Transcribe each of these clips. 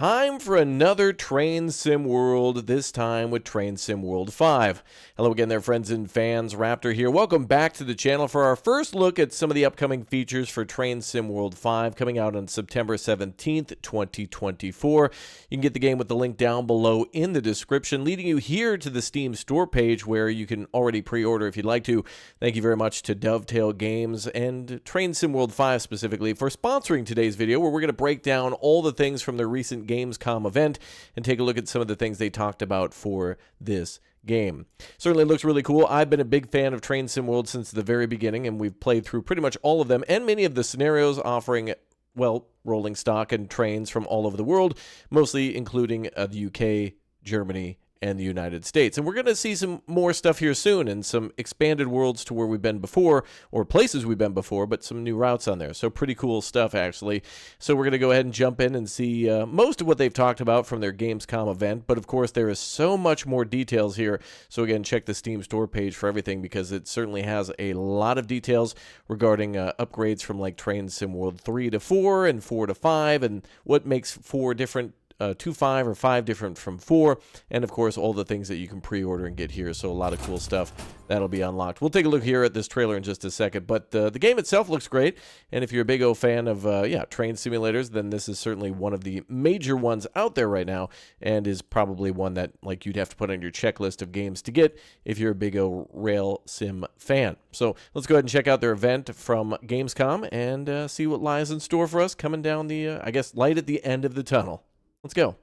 Time for another Train Sim World, this time with Train Sim World 5. Hello again there, friends and fans. Raptor here. Welcome back to the channel for our first look at some of the upcoming features for Train Sim World 5 coming out on September 17th, 2024. You can get the game with the link down below in the description, leading you here to the Steam store page where you can already pre-order if you'd like to. Thank you very much to Dovetail Games and Train Sim World 5 specifically for sponsoring today's video, where we're going to break down all the things from the recent Gamescom event and take a look at some of the things they talked about for this game. Certainly looks really cool. I've been a big fan of Train Sim World since the very beginning, and we've played through pretty much all of them and many of the scenarios, offering, well, rolling stock and trains from all over the world, mostly including the UK, Germany, and the United States. And we're going to see some more stuff here soon and some expanded worlds to where we've been before, or places we've been before, but some new routes on there. So pretty cool stuff, actually. So we're going to go ahead and jump in and see most of what they've talked about from their Gamescom event. But of course, there is so much more details here. So again, check the Steam store page for everything, because it certainly has a lot of details regarding upgrades from like Train Sim World 3 to 4 and 4 to 5, and what makes 4 different to 5 or 5 different from 4, and of course all the things that you can pre-order and get here. So a lot of cool stuff that'll be unlocked. We'll take a look here at this trailer in just a second, but the game itself looks great, and if you're a big O fan of train simulators, then this is certainly one of the major ones out there right now, and is probably one that like you'd have to put on your checklist of games to get if you're a big O rail sim fan. So let's go ahead and check out their event from Gamescom and see what lies in store for us coming down the I guess light at the end of the tunnel. Let's go.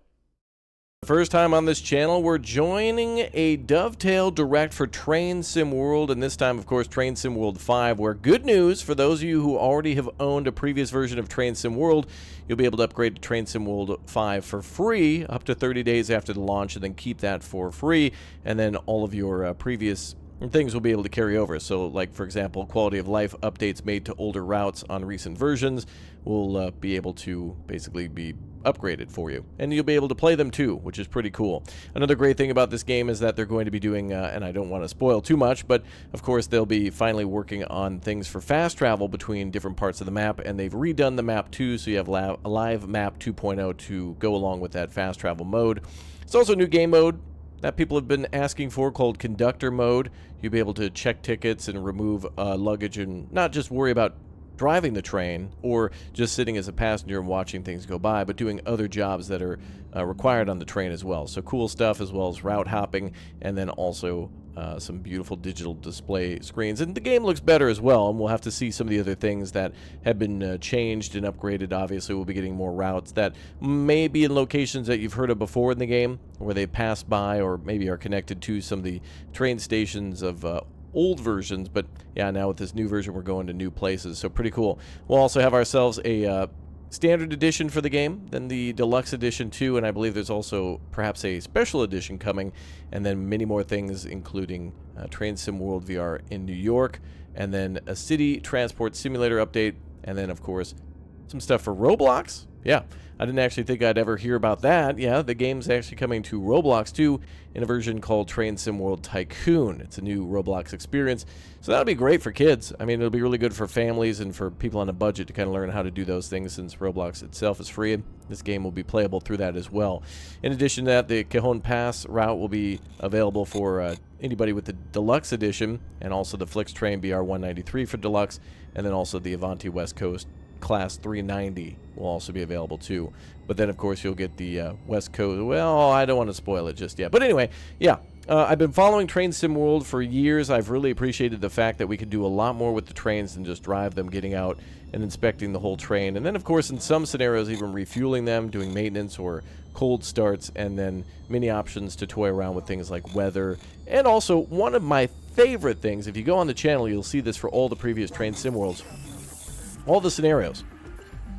First time on this channel, we're joining a Dovetail Direct for Train Sim World, and this time, of course, Train Sim World 5, where good news for those of you who already have owned a previous version of Train Sim World, you'll be able to upgrade to Train Sim World 5 for free up to 30 days after the launch, and then keep that for free, and then all of your previous things will be able to carry over. So, like, for example, quality of life updates made to older routes on recent versions will be able to basically be upgraded for you, and you'll be able to play them too, which is pretty cool. Another great thing about this game is that they're going to be doing, and I don't want to spoil too much, but of course they'll be finally working on things for fast travel between different parts of the map, and they've redone the map too, so you have a live map 2.0 to go along with that fast travel mode. It's also a new game mode that people have been asking for called Conductor Mode. You'll be able to check tickets and remove luggage and not just worry about driving the train or just sitting as a passenger and watching things go by, but doing other jobs that are required on the train as well. So cool stuff, as well as route hopping, and then also some beautiful digital display screens. And the game looks better as well, and we'll have to see some of the other things that have been changed and upgraded. Obviously, we'll be getting more routes that may be in locations that you've heard of before in the game, where they pass by or maybe are connected to some of the train stations of old versions. But yeah, now with this new version, we're going to new places, so pretty cool. We'll also have ourselves a standard edition for the game, then the deluxe edition too, and I believe there's also perhaps a special edition coming, and then many more things, including Train Sim World VR in New York, and then a city transport simulator update, and then of course some stuff for Roblox. Yeah, I didn't actually think I'd ever hear about that. Yeah, the game's actually coming to Roblox too, in a version called Train Sim World Tycoon. It's a new Roblox experience, so that'll be great for kids. I mean, it'll be really good for families and for people on a budget to kind of learn how to do those things, since Roblox itself is free. This game will be playable through that as well. In addition to that, the Cajon Pass route will be available for anybody with the Deluxe Edition, and also the Flix Train BR 193 for Deluxe, and then also the Avanti West Coast Class 390 will also be available too. But then of course you'll get the West Coast. Well, I don't want to spoil it just yet, but anyway, yeah, I've been following Train Sim World for years. I've really appreciated the fact that we could do a lot more with the trains than just drive them, getting out and inspecting the whole train, and then of course in some scenarios even refueling them, doing maintenance or cold starts, and then many options to toy around with things like weather. And also, one of my favorite things, if you go on the channel, you'll see this for all the previous Train Sim Worlds, all the scenarios.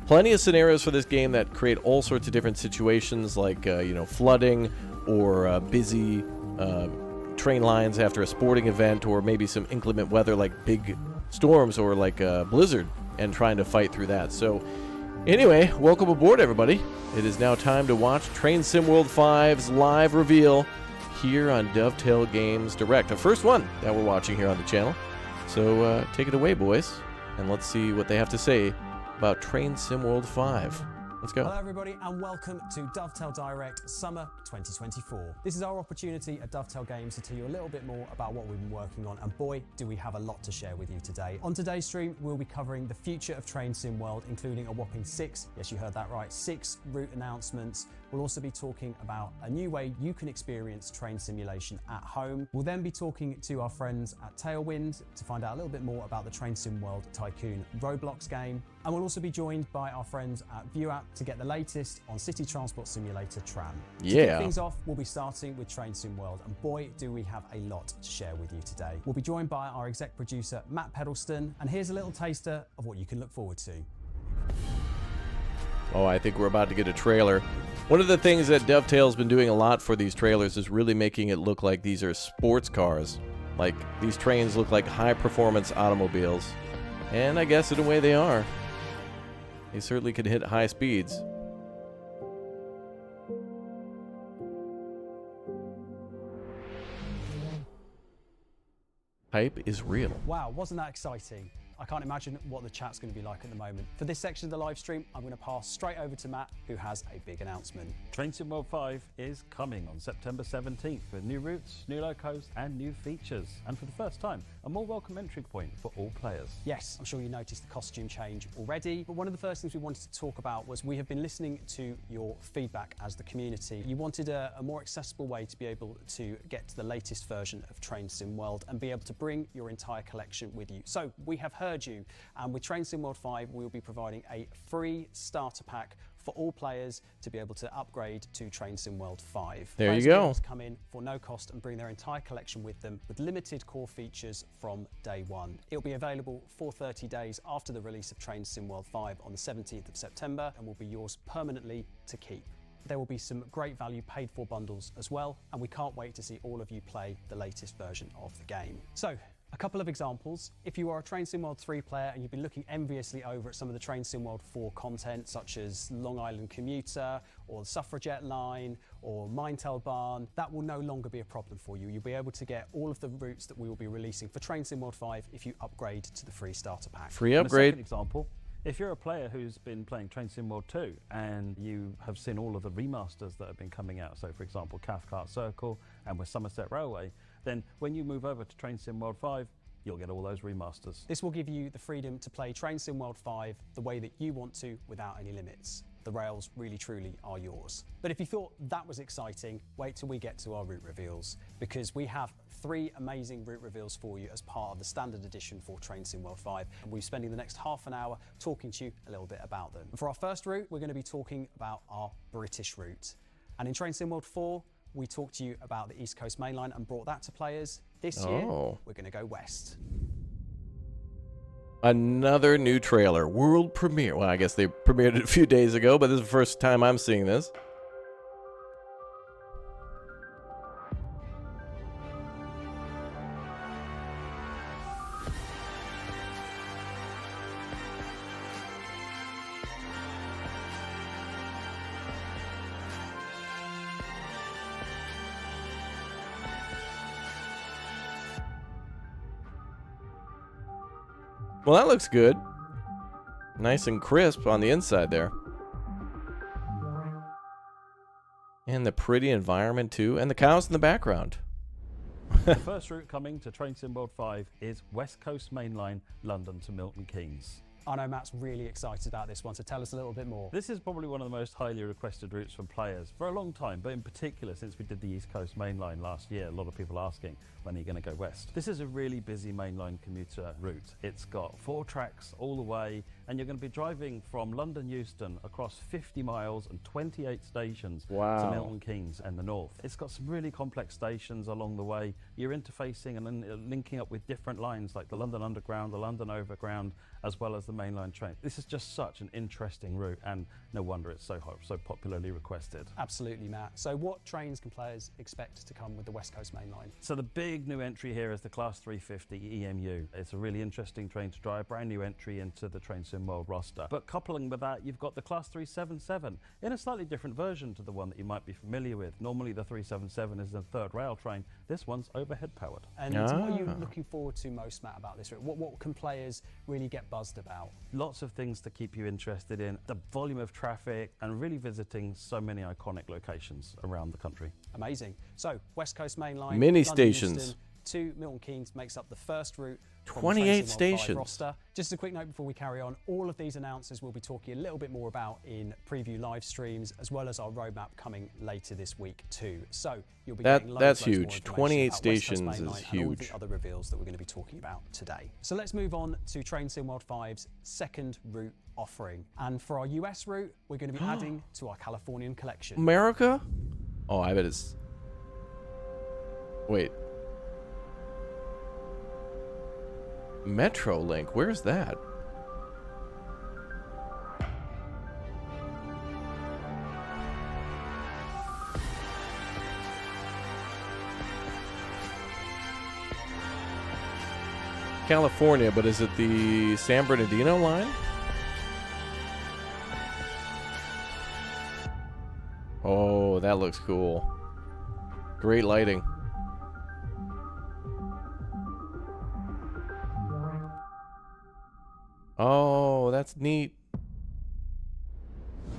Plenty of scenarios for this game that create all sorts of different situations, like you know, flooding or busy train lines after a sporting event, or maybe some inclement weather like big storms or like a blizzard, and trying to fight through that. So anyway, welcome aboard everybody. It is now time to watch Train Sim World 5's live reveal here on Dovetail Games Direct, the first one that we're watching here on the channel. So take it away, boys, and let's see what they have to say about Train Sim World 5. Let's go. Hello everybody and welcome to Dovetail Direct Summer 2024. This is our opportunity at Dovetail Games to tell you a little bit more about what we've been working on, and boy do we have a lot to share with you today. On today's stream we'll be covering the future of Train Sim World, including a whopping 6, yes you heard that right, 6 route announcements. We'll also be talking about a new way you can experience train simulation at home. We'll then be talking to our friends at Tailwind to find out a little bit more about the Train Sim World Tycoon Roblox game. And we'll also be joined by our friends at ViewApp to get the latest on City Transport Simulator Tram. To kick things off, we'll be starting with Train Sim World, and boy do we have a lot to share with you today. We'll be joined by our exec producer Matt Pedalston, and here's a little taster of what you can look forward to. Oh, I think we're about to get a trailer. One of the things that Dovetail's been doing a lot for these trailers is really making it look like these are sports cars. Like, these trains look like high-performance automobiles. And I guess in a way they are. They certainly could hit high speeds. Hype is real. Wow, wasn't that exciting? I can't imagine what the chat's going to be like at the moment. For this section of the live stream, I'm going to pass straight over to Matt, who has a big announcement. Train Sim World 5 is coming on September 17th with new routes, new locos and new features. And for the first time, a more welcome entry point for all players. Yes, I'm sure you noticed the costume change already, but one of the first things we wanted to talk about was we have been listening to your feedback as the community. You wanted a more accessible way to be able to get to the latest version of Train Sim World and be able to bring your entire collection with you. So we have heard you, and with Train Sim World 5 we'll be providing a free starter pack for all players to be able to upgrade to Train Sim World 5. There Players you go. will be able to come in for no cost and bring their entire collection with them with limited core features from day one. It'll be available for 30 days after the release of Train Sim World 5 on the 17th of September and will be yours permanently to keep. There will be some great value paid for bundles as well, and we can't wait to see all of you play the latest version of the game. So, a couple of examples. If you are a Train Sim World 3 player and you've been looking enviously over at some of the Train Sim World 4 content, such as Long Island Commuter, or the Suffragette Line, or Mindtail Barn, that will no longer be a problem for you. You'll be able to get all of the routes that we will be releasing for Train Sim World 5 if you upgrade to the free starter pack. Free upgrade. Second example, if you're a player who's been playing Train Sim World 2 and you have seen all of the remasters that have been coming out, so for example Cathcart Circle and with Somerset Railway, then when you move over to Train Sim World 5, you'll get all those remasters. This will give you the freedom to play Train Sim World 5 the way that you want to without any limits. The rails really truly are yours. But if you thought that was exciting, wait till we get to our route reveals, because we have 3 amazing route reveals for you as part of the standard edition for Train Sim World 5, and we'll be spending the next half an hour talking to you a little bit about them. And for our first route, we're going to be talking about our British route. And in Train Sim World 4, we talked to you about the East Coast Main Line and brought that to players. This year, we're going to go west. Another new trailer. World premiere. Well, I guess they premiered it a few days ago, but this is the first time I'm seeing this. Well, that looks good. Nice and crisp on the inside there. And the pretty environment too, and the cows in the background. The first route coming to Train Sim World 5 is West Coast Main Line, London to Milton Keynes. I know Matt's really excited about this one, so tell us a little bit more. This is probably one of the most highly requested routes from players for a long time, but in particular since we did the East Coast Main Line last year, a lot of people asking, when are you going to go west? This is a really busy mainline commuter route. It's got 4 tracks all the way, and you're going to be driving from London Euston across 50 miles and 28 stations to Milton Keynes and the north. It's got some really complex stations along the way. You're interfacing and then linking up with different lines like the London Underground, the London Overground, as well as the mainline train. This is just such an interesting route, and no wonder it's so popularly requested. Absolutely, Matt. So what trains can players expect to come with the West Coast Main Line? So the big new entry here is the Class 350 EMU. It's a really interesting train to drive, brand new entry into the Train Sim SimWorld roster. But coupling with that, you've got the Class 377 in a slightly different version to the one that you might be familiar with. Normally the 377 is a third rail train. This one's overhead powered. And what are you looking forward to most, Matt, about this route? What can players really get buzzed about? Lots of things to keep you interested in, the volume of traffic, and really visiting so many iconic locations around the country. Amazing. So, West Coast Main Line, Mini London stations. Euston to Milton Keynes makes up the first route. 28 stations. Roster. Just a quick note before we carry on, all of these announcements we'll be talking a little bit more about in preview live streams, as well as our roadmap coming later this week too. So you'll be getting that's loads more huge. information 28 about West Coast stations Main is Line and all huge. the other reveals that we're going to be talking about today. So let's move on to Train Sim World 5's second route offering. And for our US route, we're going to be adding to our Californian collection. America? Oh, I bet it's... Wait. Metrolink, where's that? California, but is it the San Bernardino line? Oh, that looks cool. Great lighting. Oh, that's neat.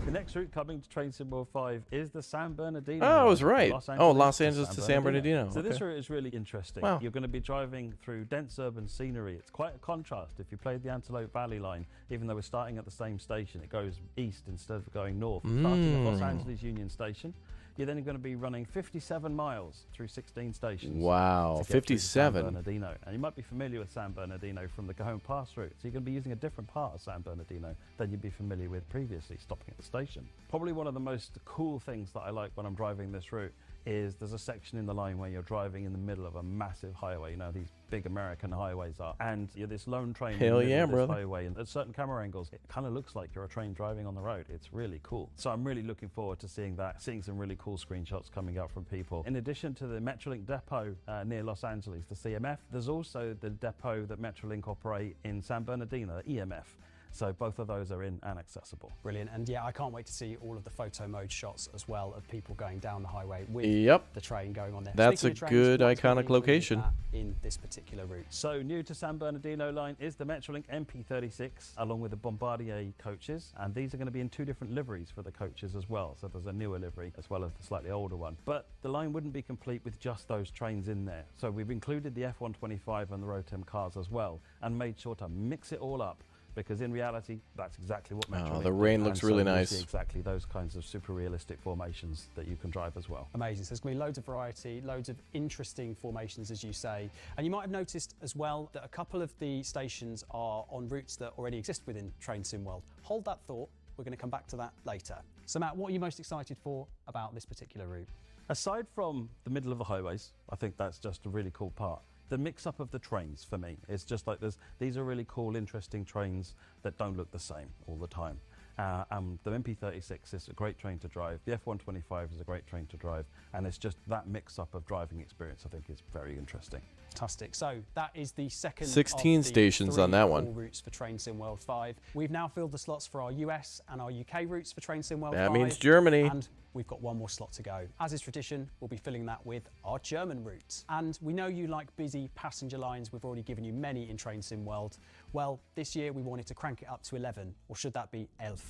The next route coming to Train Sim World 5 is the San Bernardino. Oh, I was line, right. Los Angeles to San Bernardino. So this Okay. route is really interesting. Wow. You're going to be driving through dense urban scenery. It's quite a contrast. If you played the Antelope Valley line, even though we're starting at the same station, it goes east instead of going north. Starting at Los Angeles Union Station, you're then going to be running 57 miles through 16 stations. Wow, to get through to 57. San Bernardino. And you might be familiar with San Bernardino from the Cajon Pass route. So you're going to be using a different part of San Bernardino than you'd be familiar with previously, stopping at the station. Probably one of the most cool things that I like when I'm driving this route is there's a section in the line where you're driving in the middle of a massive highway. You know, these big American highways are. And you're this lone train Hell in the middle yeah, of this brother. highway. And at certain camera angles, it kind of looks like you're a train driving on the road. It's really cool. So I'm really looking forward to seeing that, seeing some really cool screenshots coming up from people. In addition to the Metrolink depot near Los Angeles, the CMF, there's also the depot that Metrolink operate in San Bernardino, the EMF. So both of those are in and accessible. Brilliant. And yeah, I can't wait to see all of the photo mode shots as well of people going down the highway with Yep. the train going on there. That's Speaking a of trains, good, what's iconic really cool with location. that in this particular route? So new to San Bernardino line is the Metrolink MP36 along with the Bombardier coaches, and these are going to be in two different liveries for the coaches as well. So there's a newer livery as well as the slightly older one. But the line wouldn't be complete with just those trains in there. So we've included the F125 and the Rotem cars as well and made sure to mix it all up. Because in reality, that's exactly what Metrolink the do. rain And looks so really you'll nice. see exactly those kinds of super realistic formations that you can drive as well. Amazing. So there's going to be loads of variety, loads of interesting formations, as you say. And you might have noticed as well that a couple of the stations are on routes that already exist within Train Sim World. Hold that thought. We're going to come back to that later. So Matt, what are you most excited for about this particular route? Aside from the middle of the highways, I think that's just a really cool part. The mix-up of the trains for me, it's just like these are really cool, interesting trains that don't look the same all the time. The MP36 is a great train to drive. The F125 is a great train to drive, and it's just that mix-up of driving experience I think is very interesting. Fantastic. So that is the second 16 of the stations on that one. core routes for Train Sim World 5. We've now filled the slots for our US and our UK routes for Train Sim World 5. That means Germany. And we've got one more slot to go. As is tradition, we'll be filling that with our German route. And we know you like busy passenger lines. We've already given you many in Train Sim World. Well, this year we wanted to crank it up to 11, or should that be 11?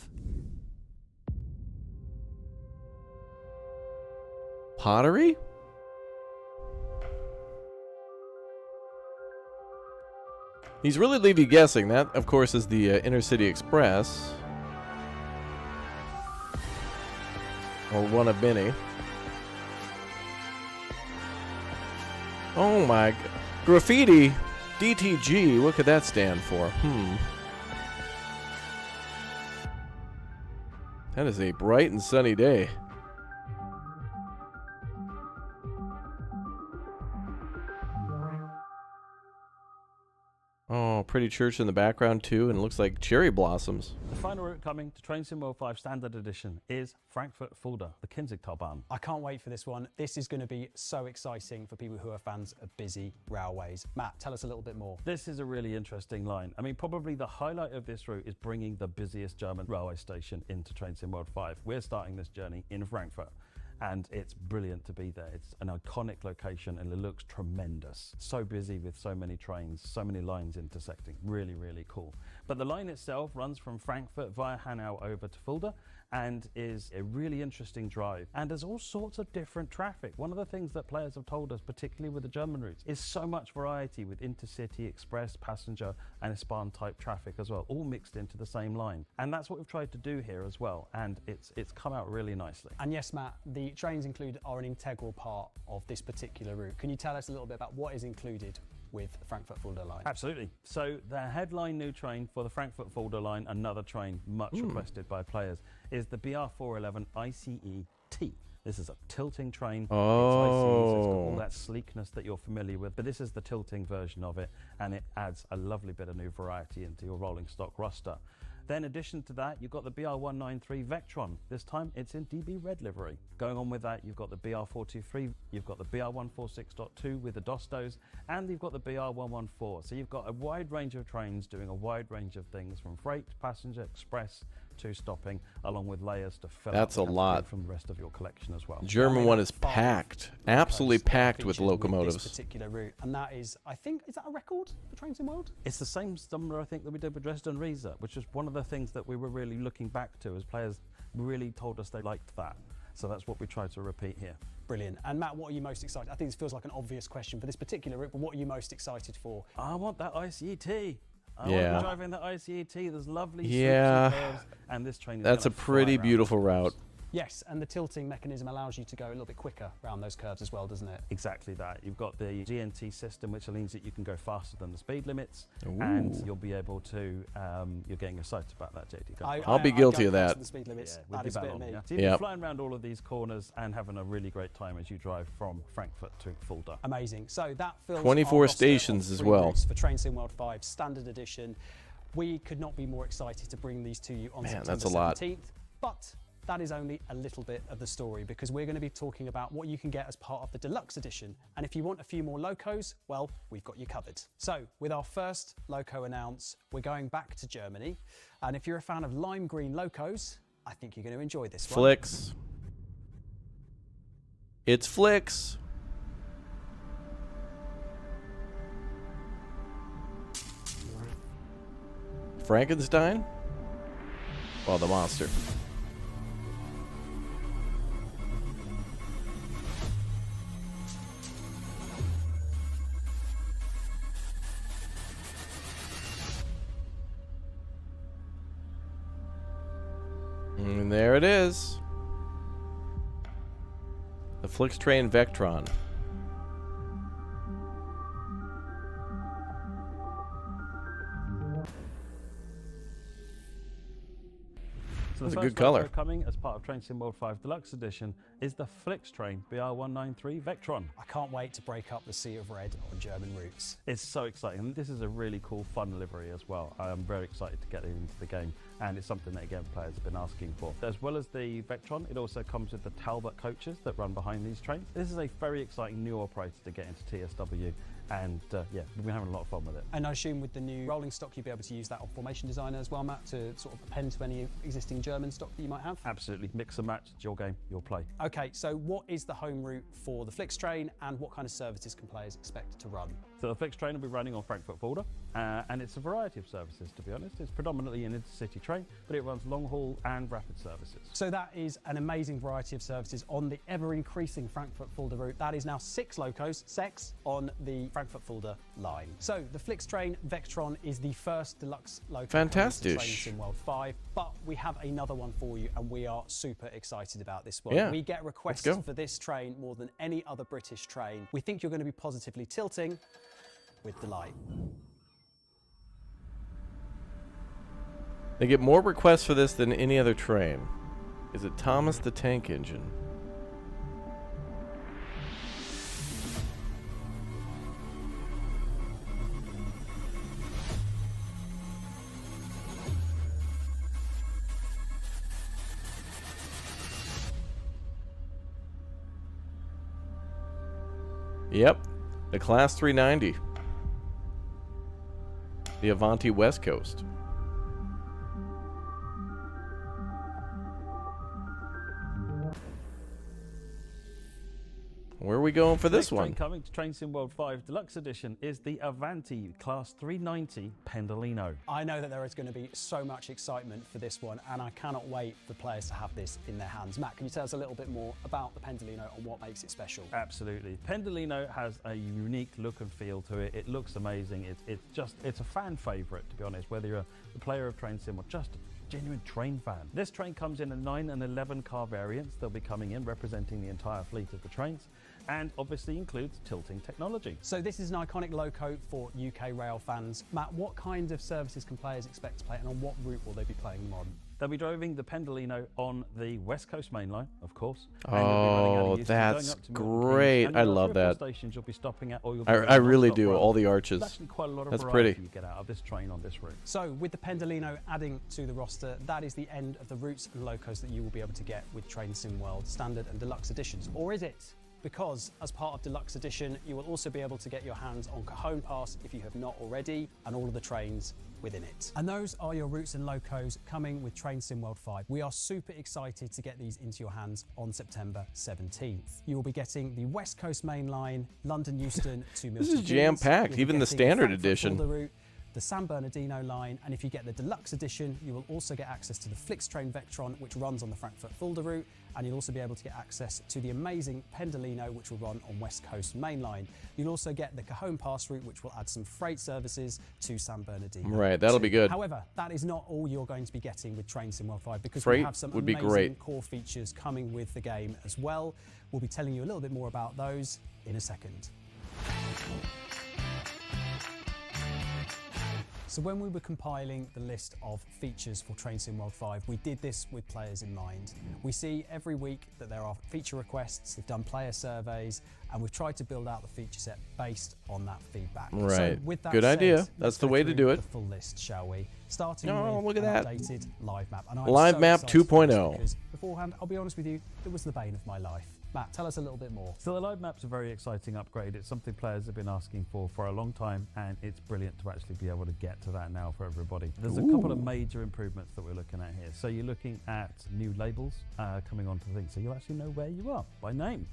Pottery? These really leave you guessing. That, of course, is the Intercity Express. Or one of many. Oh my... Graffiti! DTG, what could that stand for? That is a bright and sunny day. Oh, pretty church in the background too, and it looks like cherry blossoms. The final route coming to Train Sim World 5 Standard Edition is Frankfurt-Fulda, the Kinzigtalbahn. I can't wait for this one. This is going to be so exciting for people who are fans of busy railways. Matt, tell us a little bit more. This is a really interesting line. I mean, probably the highlight of this route is bringing the busiest German railway station into Train Sim World 5. We're starting this journey in Frankfurt, and it's brilliant to be there. It's an iconic location and it looks tremendous. So busy with so many trains, so many lines intersecting. Really, really cool. But the line itself runs from Frankfurt via Hanau over to Fulda and is a really interesting drive. And there's all sorts of different traffic. One of the things that players have told us, particularly with the German routes, is so much variety with intercity, express, passenger, and S-Bahn type traffic as well, all mixed into the same line. And that's what we've tried to do here as well. And it's come out really nicely. And yes, Matt, the trains included are an integral part of this particular route. Can you tell us a little bit about what is included with the Frankfurt-Fulda line? Absolutely. So the headline new train for the Frankfurt-Fulda line, another train much requested by players, is the BR411 ICE-T. This is a tilting train. It's ICE, so it's got all that sleekness that you're familiar with, but this is the tilting version of it, and it adds a lovely bit of new variety into your rolling stock roster. Then in addition to that, you've got the BR193 Vectron. This time it's in DB red livery. Going on with that, you've got the BR423, you've got the BR146.2 with the Dostos, and you've got the BR114. So you've got a wide range of trains doing a wide range of things, from freight, passenger, express, to stopping, along with layers to fill That's up a lot from the rest of your collection as well. German one is packed, absolutely packed with locomotives. This particular route, and that is, I think, is that a record for Train Sim World? It's the same number, I think, that we did with Dresden Riese, which is one of the things that we were really looking back to as players really told us they liked that. So that's what we tried to repeat here. Brilliant. And Matt, what are you most excited? I think this feels like an obvious question for this particular route, but what are you most excited for? I want that ICE-T. I want Yeah. to be driving that ICE-T. There's lovely Yeah. curves, and this train is That's a gonna fly pretty around beautiful those route. curves. Yes, and the tilting mechanism allows you to go a little bit quicker around those curves as well, doesn't it? Exactly that. You've got the GNT system, which means that you can go faster than the speed limits, and you'll be able to, you're getting excited about that, JD. I'll be guilty of go that. to the speed limits. Yeah, That is a bit of me. So you'll be flying around all of these corners and having a really great time as you drive from Frankfurt to Fulda. Amazing. So that fills 24 our roster stations of as 3 well. routes for Train Sim World 5 Standard Edition. We could not be more excited to bring these to you on Man, September that's a lot. 17th, but that is only a little bit of the story, because we're going to be talking about what you can get as part of the deluxe edition. And if you want a few more locos, well, we've got you covered. So with our first loco announce, we're going back to Germany. And if you're a fan of lime green locos, I think you're going to enjoy this one. Flicks. It's Flicks. Frankenstein? Well, the monster. And there it is. The Flixtrain Vectron. So That's the a first good color. loco coming as part of Train Sim World 5 Deluxe Edition is the Flixtrain BR193 Vectron. I can't wait to break up the sea of red on German routes. It's so exciting, and this is a really cool, fun livery as well. I am very excited to get it into the game, and it's something that, again, players have been asking for. As well as the Vectron, it also comes with the Talbot coaches that run behind these trains. This is a very exciting new operator to get into TSW, and yeah, we've been having a lot of fun with it. And I assume with the new rolling stock, you'll be able to use that on Formation Designer as well, Matt, to sort of append to any existing German stock that you might have? Absolutely. Mix and match. It's your game, your play. Okay, so what is the home route for the Flixtrain, and what kind of services can players expect to run? So the Flixtrain will be running on Frankfurt-Fulda, and it's a variety of services, to be honest. It's predominantly an intercity train, but it runs long haul and rapid services. So that is an amazing variety of services on the ever-increasing Frankfurt-Fulda route. That is now 6 locos, 6, on the Frankfurt-Fulda line. So the Flixtrain Vectron is the first deluxe loco Fantastic. Train Sim World 5, but we have another one for you, and we are super excited about this one. Yeah, we get requests for this train more than any other British train. We think you're going to be positively tilting with delight. They get more requests for this than any other train. Is it Thomas the Tank Engine? Yep, the Class 390. The Avanti West Coast. Where are we going for this Next one? train coming to Train Sim World 5 Deluxe Edition is the Avanti Class 390 Pendolino. I know that there is going to be so much excitement for this one, and I cannot wait for players to have this in their hands. Matt, can you tell us a little bit more about the Pendolino and what makes it special? Absolutely. Pendolino has a unique look and feel to it. It looks amazing. It's a fan favourite, to be honest, whether you're a player of Train Sim or just a genuine train fan. This train comes in a 9 and 11 car variants. They'll be coming in representing the entire fleet of the trains, and obviously includes tilting technology. So this is an iconic loco for UK rail fans. Matt, what kind of services can players expect to play, and on what route will they be playing them on? They'll be driving the Pendolino on the West Coast Main Line, of course. Oh, that's great. I love that. Stations you'll be stopping at, or you'll I really do. All the There's arches. actually quite a lot of That's variety pretty. you get out of this train on this route. So with the Pendolino adding to the roster, that is the end of the routes and locos that you will be able to get with Train Sim World Standard and Deluxe Editions. Or is it? Because as part of Deluxe Edition, you will also be able to get your hands on Cajon Pass if you have not already, and all of the trains within it. And those are your routes and locos coming with Train Sim World 5. We are super excited to get these into your hands on September 17th. You will be getting the West Coast Main Line, London Euston to Milton This is Keynes. jam-packed, You'll be even the getting standard Frankfurt edition. Fulda route, the San Bernardino line, and if you get the Deluxe Edition, you will also get access to the Flix train Vectron, which runs on the Frankfurt Fulda route, and you'll also be able to get access to the amazing Pendolino, which will run on West Coast Main Line. You'll also get the Cajon Pass route, which will add some freight services to San Bernardino. Right, that'll be good. However, that is not all you're going to be getting with Train Sim World 5, because Freight we have some would be amazing great. core features coming with the game as well. We'll be telling you a little bit more about those in a second. So when we were compiling the list of features for Train Sim World 5, we did this with players in mind. We see every week that there are feature requests, they've done player surveys, and we've tried to build out the feature set based on that feedback. Right. So with that Good said, idea. let's That's the go way to through do it. The full list, shall we? Starting Oh, with look at an that. updated live map. And I'm Live so map excited for this 2.0. because beforehand, I'll be honest with you, it was the bane of my life. Matt, tell us a little bit more. So the live map's a very exciting upgrade. It's something players have been asking for a long time, and it's brilliant to actually be able to get to that now for everybody. There's a couple of major improvements that we're looking at here. So you're looking at new labels coming onto the thing, so you'll actually know where you are by name.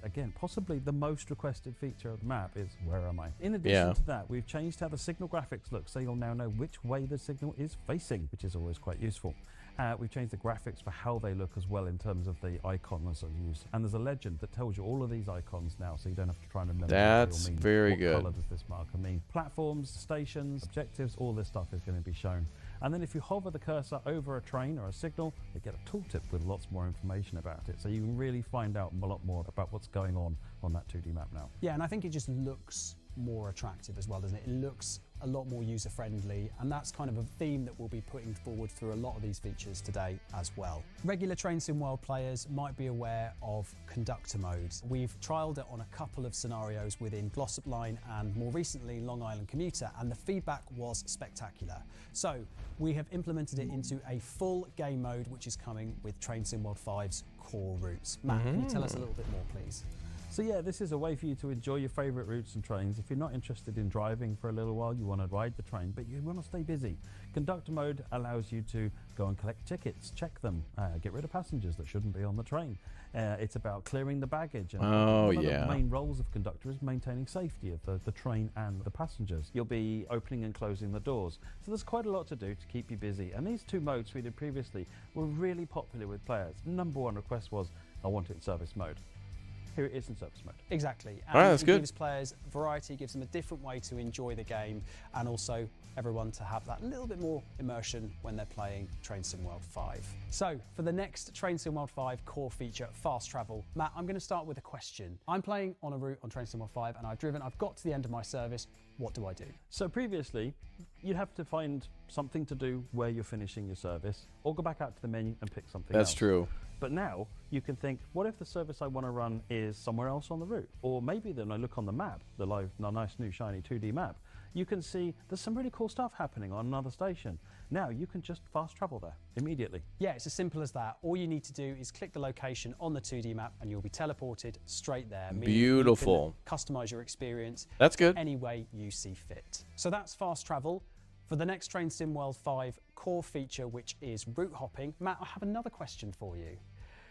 Again, possibly the most requested feature of the map is where am I? In addition to that, we've changed how the signal graphics look, so you'll now know which way the signal is facing, which is always quite useful. We've changed the graphics for how they look as well in terms of the icons that are used. And there's a legend that tells you all of these icons now, so you don't have to try and remember That's what they all mean. very what good. colour does this marker mean? Platforms, stations, objectives, all this stuff is going to be shown. And then if you hover the cursor over a train or a signal, you get a tooltip with lots more information about it. So you can really find out a lot more about what's going on that 2D map now. Yeah, and I think it just looks more attractive as well, doesn't it? It looks a lot more user-friendly, and that's kind of a theme that we'll be putting forward through a lot of these features today as well. Regular Train Sim World players might be aware of conductor mode. We've trialled it on a couple of scenarios within Glossop Line and more recently Long Island Commuter, and the feedback was spectacular. So we have implemented it into a full game mode, which is coming with Train Sim World 5's core routes. Matt, can you tell us a little bit more, please? So yeah, this is a way for you to enjoy your favourite routes and trains. If you're not interested in driving for a little while, you want to ride the train, but you want to stay busy. Conductor mode allows you to go and collect tickets, check them, get rid of passengers that shouldn't be on the train. It's about clearing the baggage. And one of the main roles of conductor is maintaining safety of the train and the passengers. You'll be opening and closing the doors. So there's quite a lot to do to keep you busy. And these two modes we did previously were really popular with players. Number one request was, I want it in service mode. Here it is in service mode. Exactly. And all right, that's it good. gives players variety, gives them a different way to enjoy the game, and also everyone to have that little bit more immersion when they're playing Train Sim World 5. So for the next Train Sim World 5 core feature, fast travel, Matt, I'm going to start with a question. I'm playing on a route on Train Sim World 5 and I've got to the end of my service. What do I do? So previously, you'd have to find something to do where you're finishing your service, or go back out to the menu and pick something else. That's true. But now you can think, what if the service I want to run is somewhere else on the route? Or maybe then I look on the map, the nice new shiny 2D map, you can see there's some really cool stuff happening on another station. Now you can just fast travel there immediately. Yeah, it's as simple as that. All you need to do is click the location on the 2D map and you'll be teleported straight there. Beautiful. You can customize your experience. That's good. Any way you see fit. So that's fast travel. For the next Train Sim World 5 core feature, which is route hopping, Matt, I have another question for you.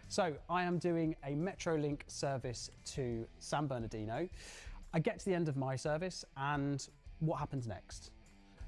So I am doing a Metrolink service to San Bernardino. I get to the end of my service and what happens next?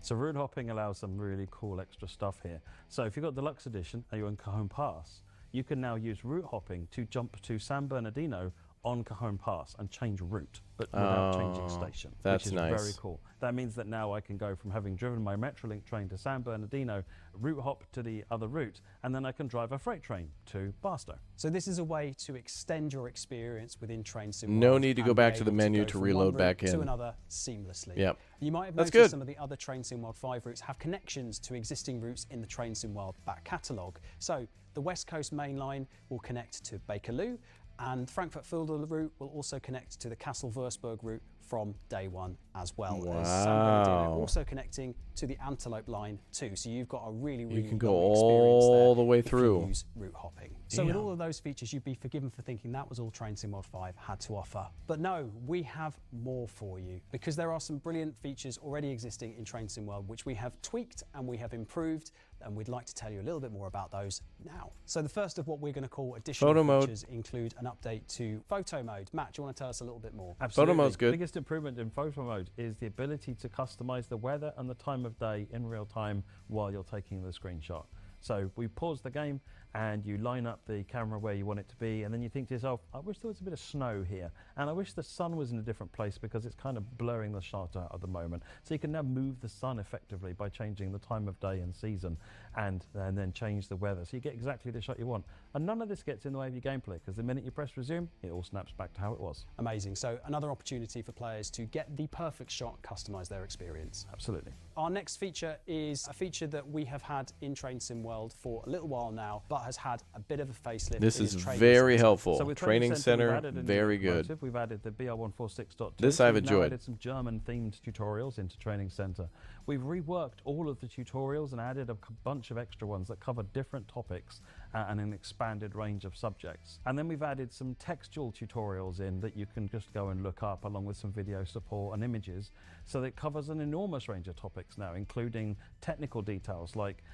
So route hopping allows some really cool extra stuff here. So if you've got Deluxe Edition and you're in Cajon Pass, you can now use route hopping to jump to San Bernardino on Cajon Pass and change route, but without changing station, that's which is nice. very cool. That means that now I can go from having driven my Metrolink train to San Bernardino, route hop to the other route, and then I can drive a freight train to Barstow. So this is a way to extend your experience within Train Sim No World need to and go be back to the able menu go to from reload one back route in. to another seamlessly. Yep. You might have That's noticed good. some of the other Train Sim World 5 routes have connections to existing routes in the Train Sim World back catalogue. So the West Coast main line will connect to Bakerloo, and Frankfurt-Fulda route will also connect to the Kassel-Würzburg route from day one as well. Wow. As San Bernardino also connecting to the Antelope line too. So you've got a really, really You can go long experience all there the way if you through. use route hopping. So with all of those features, you'd be forgiven for thinking that was all Train Sim World 5 had to offer. But no, we have more for you because there are some brilliant features already existing in Train Sim World which we have tweaked and we have improved, and we'd like to tell you a little bit more about those now. So the first of what we're going to call additional Photo mode. features include an update to photo mode. Matt, do you want to tell us a little bit more? Absolutely. Photo mode's good. The biggest improvement in photo mode is the ability to customize the weather and the time of day in real time while you're taking the screenshot. So we pause the game and you line up the camera where you want it to be, and then you think to yourself, I wish there was a bit of snow here, and I wish the sun was in a different place because it's kind of blurring the shot out at the moment. So you can now move the sun effectively by changing the time of day and season, and then change the weather. So you get exactly the shot you want. And none of this gets in the way of your gameplay, because the minute you press resume, it all snaps back to how it was. Amazing. So another opportunity for players to get the perfect shot, customize their experience. Absolutely. Our next feature is a feature that we have had in Train Sim World for a little while now, but has had a bit of a facelift. This It is Training very Center. helpful. So with Training we've Center, added a new very locomotive. good. We've added the BR146.2. This I've We've now enjoyed. added some German-themed tutorials into Training Center. We've reworked all of the tutorials and added a bunch of extra ones that cover different topics and an expanded range of subjects. And then we've added some textual tutorials in that you can just go and look up, along with some video support and images. So it covers an enormous range of topics now, including technical details like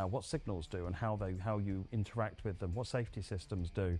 what signals do and how you interact with them, what safety systems do,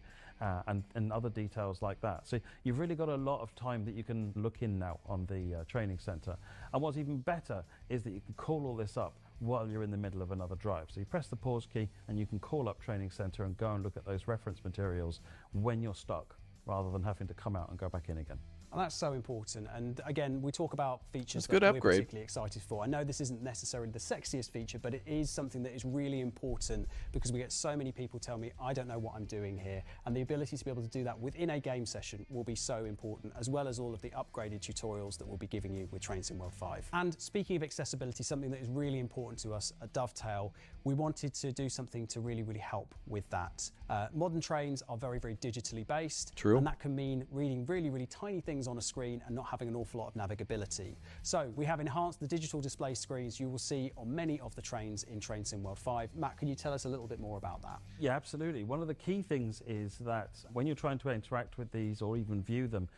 and other details like that. So you've really got a lot of time that you can look in now on the Training Center. And what's even better is that you can call all this up while you're in the middle of another drive. So you press the pause key and you can call up Training Center and go and look at those reference materials when you're stuck, rather than having to come out and go back in again. And that's so important. And again, we talk about features That's a good that we're upgrade. particularly excited for. I know this isn't necessarily the sexiest feature, but it is something that is really important because we get so many people tell me, I don't know what I'm doing here. And the ability to be able to do that within a game session will be so important, as well as all of the upgraded tutorials that we'll be giving you with Train Sim World 5. And speaking of accessibility, something that is really important to us at Dovetail, we wanted to do something to really, really help with that. Modern trains are very, very digitally based. True. And that can mean reading really, really tiny things on a screen and not having an awful lot of navigability. So we have enhanced the digital display screens you will see on many of the trains in Train Sim World 5. Matt, can you tell us a little bit more about that? Yeah, absolutely. One of the key things is that when you're trying to interact with these or even view them,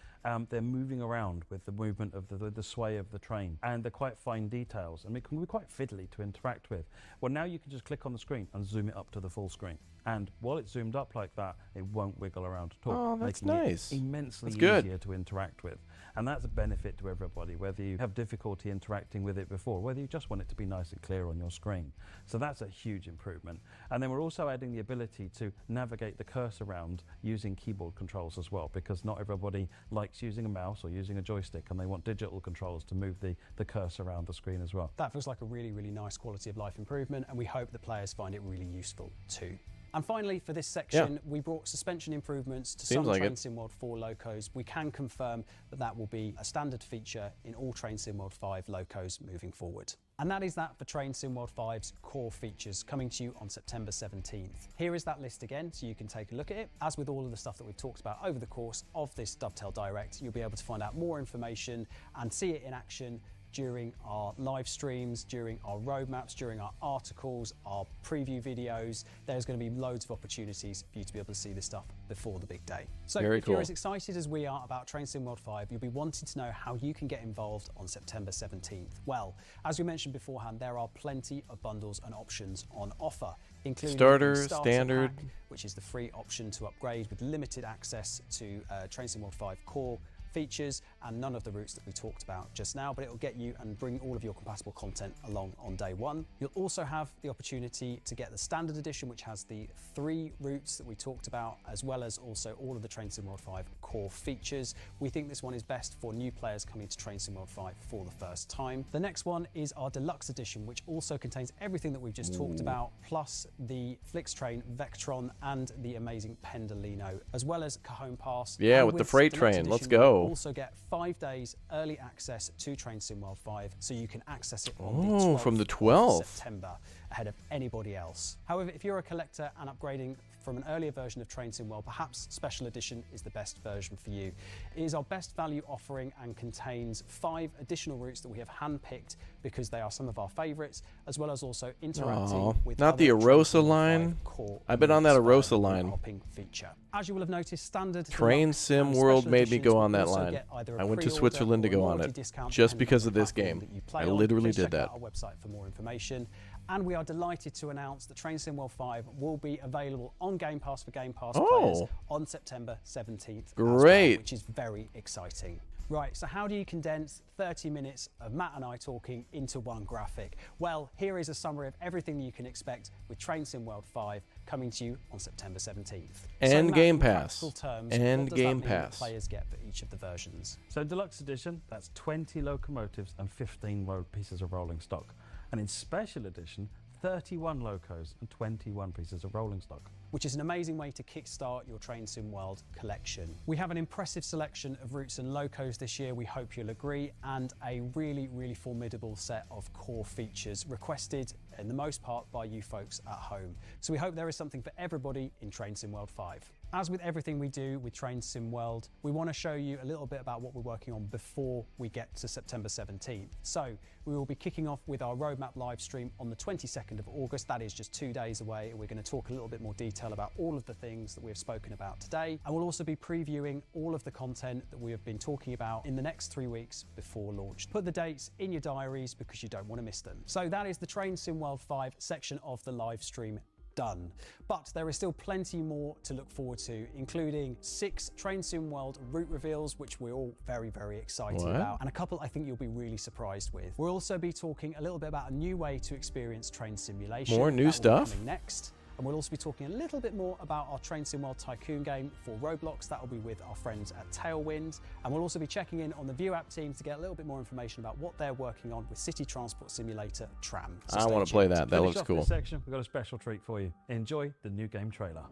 they're moving around with the movement of the sway of the train, and they're quite fine details, and it can be quite fiddly to interact with. Well, now you can just click on the screen and zoom it up to the full screen. And while it's zoomed up like that, it won't wiggle around at all. Oh, that's making nice. it immensely That's good. easier to interact with. And that's a benefit to everybody, whether you have difficulty interacting with it before, whether you just want it to be nice and clear on your screen. So that's a huge improvement. And then we're also adding the ability to navigate the cursor around using keyboard controls as well, because not everybody likes using a mouse or using a joystick, and they want digital controls to move the cursor around the screen as well. That feels like a really, really nice quality of life improvement, and we hope the players find it really useful too. And finally, for this section, we brought suspension improvements to some like Train it. Sim World 4 locos. We can confirm that that will be a standard feature in all Train Sim World 5 locos moving forward. And that is that for Train Sim World 5's core features, coming to you on September 17th. Here is that list again, so you can take a look at it. As with all of the stuff that we've talked about over the course of this Dovetail Direct, you'll be able to find out more information and see it in action during our live streams, during our roadmaps, during our articles, our preview videos. There's going to be loads of opportunities for you to be able to see this stuff before the big day. So Very if cool. you're as excited as we are about Train Sim World 5, you'll be wanting to know how you can get involved on September 17th. Well, as we mentioned beforehand, there are plenty of bundles and options on offer, including Starter, the Starter Standard, Pack, which is the free option to upgrade with limited access to Train Sim World 5 core features and none of the routes that we talked about just now, but it will get you and bring all of your compatible content along on day one. You'll also have the opportunity to get the standard edition, which has the 3 routes that we talked about, as well as also all of the Train Sim World 5 core features. We think this one is best for new players coming to Train Sim World 5 for the first time. The next one is our deluxe edition, which also contains everything that we've just talked about, plus the Flixtrain Vectron and the amazing Pendolino, as well as Cajon Pass. Yeah, And with the this freight deluxe train. Let's edition, you'll go. also get 5 days early access to Train Sim World 5, so you can access it on the 12th from the of 12th. September ahead of anybody else. However, if you're a collector and upgrading from an earlier version of Train Sim World, perhaps Special Edition is the best version for you. It is our best value offering and contains 5 additional routes that we have handpicked because they are some of our favorites, as well as also interacting with not the other Train Arosa Sim World 5 line. core I've been on that routes via Arosa the line. hopping feature. As you will have noticed, standard Train deluxe, Sim and World special made me editions go on will that also line. get either a I went to pre-order Switzerland to or a go on loyalty it discount just depending because on of the this platform game. that you play I on. literally Please did check that. out our website for more information. And we are delighted to announce that Train Sim World 5 will be available on Game Pass for Game Pass players on September 17th. Great. As well, which is very exciting. Right, so how do you condense 30 minutes of Matt and I talking into one graphic? Well, here is a summary of everything you can expect with Train Sim World 5 coming to you on September 17th. And Matt, Game in Pass. practical terms, And what does Game that mean that Pass. players get for each of the versions? So Deluxe Edition, that's 20 locomotives and 15 pieces of rolling stock. And in Special Edition, 31 locos and 21 pieces of rolling stock. Which is an amazing way to kickstart your Train Sim World collection. We have an impressive selection of routes and locos this year, we hope you'll agree, and a really, really formidable set of core features requested in the most part by you folks at home. So we hope there is something for everybody in Train Sim World 5. As with everything we do with Train Sim World, we want to show you a little bit about what we're working on before we get to September 17th. So we will be kicking off with our roadmap live stream on the 22nd of August. That is just 2 days away. We're going to talk a little bit more detail about all of the things that we've spoken about today. And we'll also be previewing all of the content that we have been talking about in the next 3 weeks before launch. Put the dates in your diaries because you don't want to miss them. So that is the Train Sim World 5 section of the live stream done. But there is still plenty more to look forward to, including 6 Train Sim World route reveals, which we're all very, very excited about, and a couple I think you'll be really surprised with. We'll also be talking a little bit about a new way to experience train simulation. More new That will be stuff? coming next. And we'll also be talking a little bit more about our Train Sim World Tycoon game for Roblox. That will be with our friends at Tailwind. And we'll also be checking in on the View app team to get a little bit more information about what they're working on with City Transport Simulator Tram. So I stay want to play tuned. that. That Finish looks off cool. this section, we've got a special treat for you. Enjoy the new game trailer.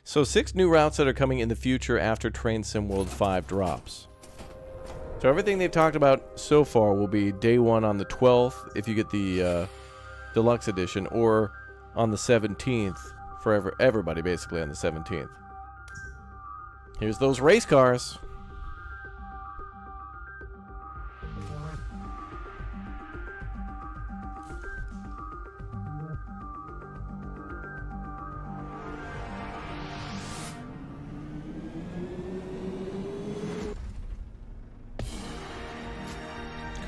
So 6 new routes that are coming in the future after Train Sim World 5 drops. So everything they've talked about so far will be day 1 on the 12th if you get the Deluxe Edition, or on the 17th for everybody basically on the 17th. Here's those race cars.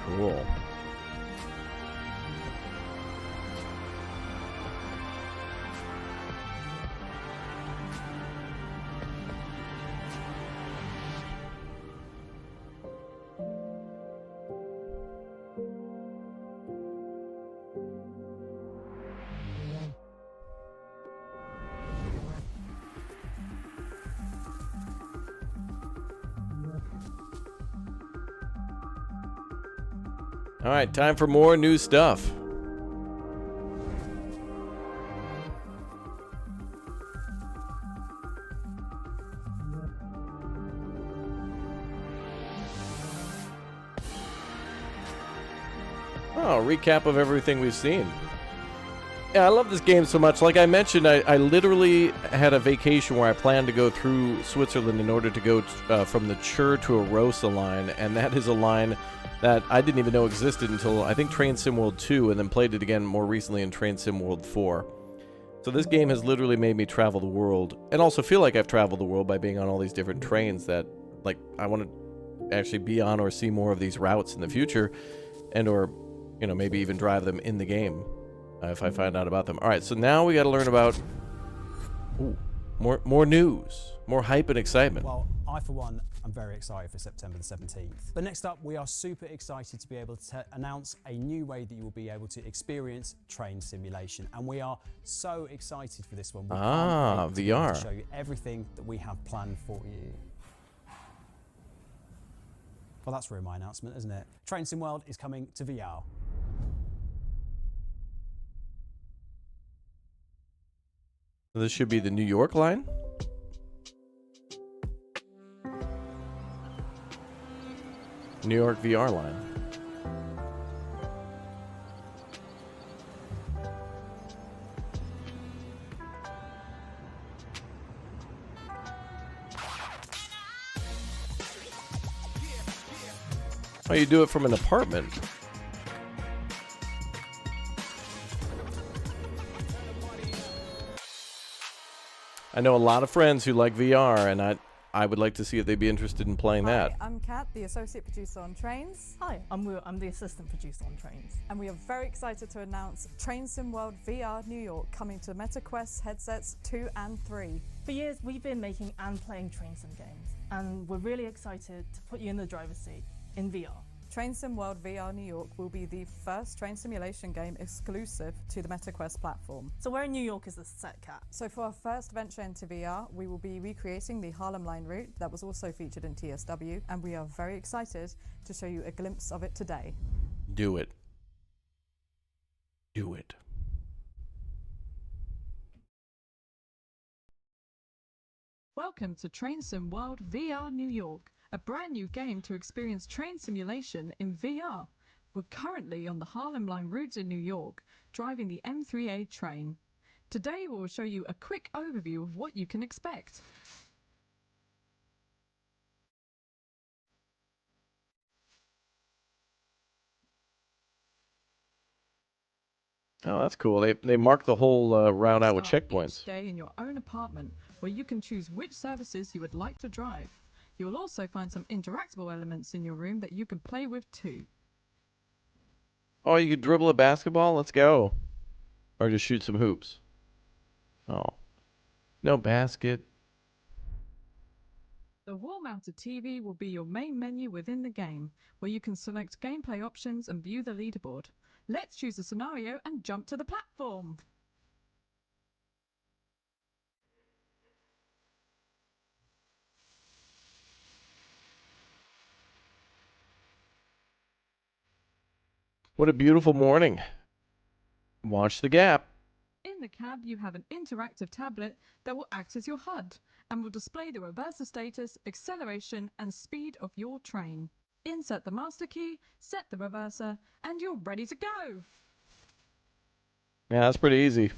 Cool. All right, time for more new stuff. Oh, recap of everything we've seen. Yeah, I love this game so much. Like I mentioned, I literally had a vacation where I planned to go through Switzerland in order to go from the Chur to Arosa line, and that is a line that I didn't even know existed until I think Train Sim World 2, and then played it again more recently in Train Sim World 4. So this game has literally made me travel the world, and also feel like I've traveled the world by being on all these different trains that, like, I want to actually be on or see more of these routes in the future, and or, you know, maybe even drive them in the game. If I find out about them. All right, so now we got to learn about more news, more hype and excitement. Well, I for one, I'm very excited for September the 17th. But next up, we are super excited to be able to announce a new way that you will be able to experience train simulation, and we are so excited for this one. We can't wait to be able VR. to show you everything that we have planned for you. Well, that's really my announcement, isn't it? Train Sim World is coming to VR. This should be the New York line. New York VR line. Oh, you do it from an apartment. I know a lot of friends who like VR, and I would like to see if they'd be interested in playing that. Hi, I'm Kat, the associate producer on Trains. Hi, I'm Will. I'm the assistant producer on Trains. And we are very excited to announce Train Sim World VR New York coming to MetaQuest headsets 2 and 3. For years, we've been making and playing train sim games, and we're really excited to put you in the driver's seat in VR. Train Sim World VR New York will be the first train simulation game exclusive to the MetaQuest platform. So where in New York is this set, Kat? So for our first venture into VR, we will be recreating the Harlem Line route that was also featured in TSW, and we are very excited to show you a glimpse of it today. Do it. Do it. Welcome to Train Sim World VR New York, a brand new game to experience train simulation in VR. We're currently on the Harlem Line route in New York, driving the M3A train. Today we'll show you a quick overview of what you can expect. Oh, that's cool. They mark the whole route out with Start checkpoints. Each day in your own apartment, where you can choose which services you would like to drive. You will also find some interactable elements in your room that you can play with too. Oh, you could dribble a basketball? Let's go. Or just shoot some hoops. Oh. No basket. The wall-mounted TV will be your main menu within the game, where you can select gameplay options and view the leaderboard. Let's choose a scenario and jump to the platform. What a beautiful morning. Watch the gap. In the cab, you have an interactive tablet that will act as your HUD and will display the reverser status, acceleration, and speed of your train. Insert the master key, set the reverser, and you're ready to go! Yeah, that's pretty easy.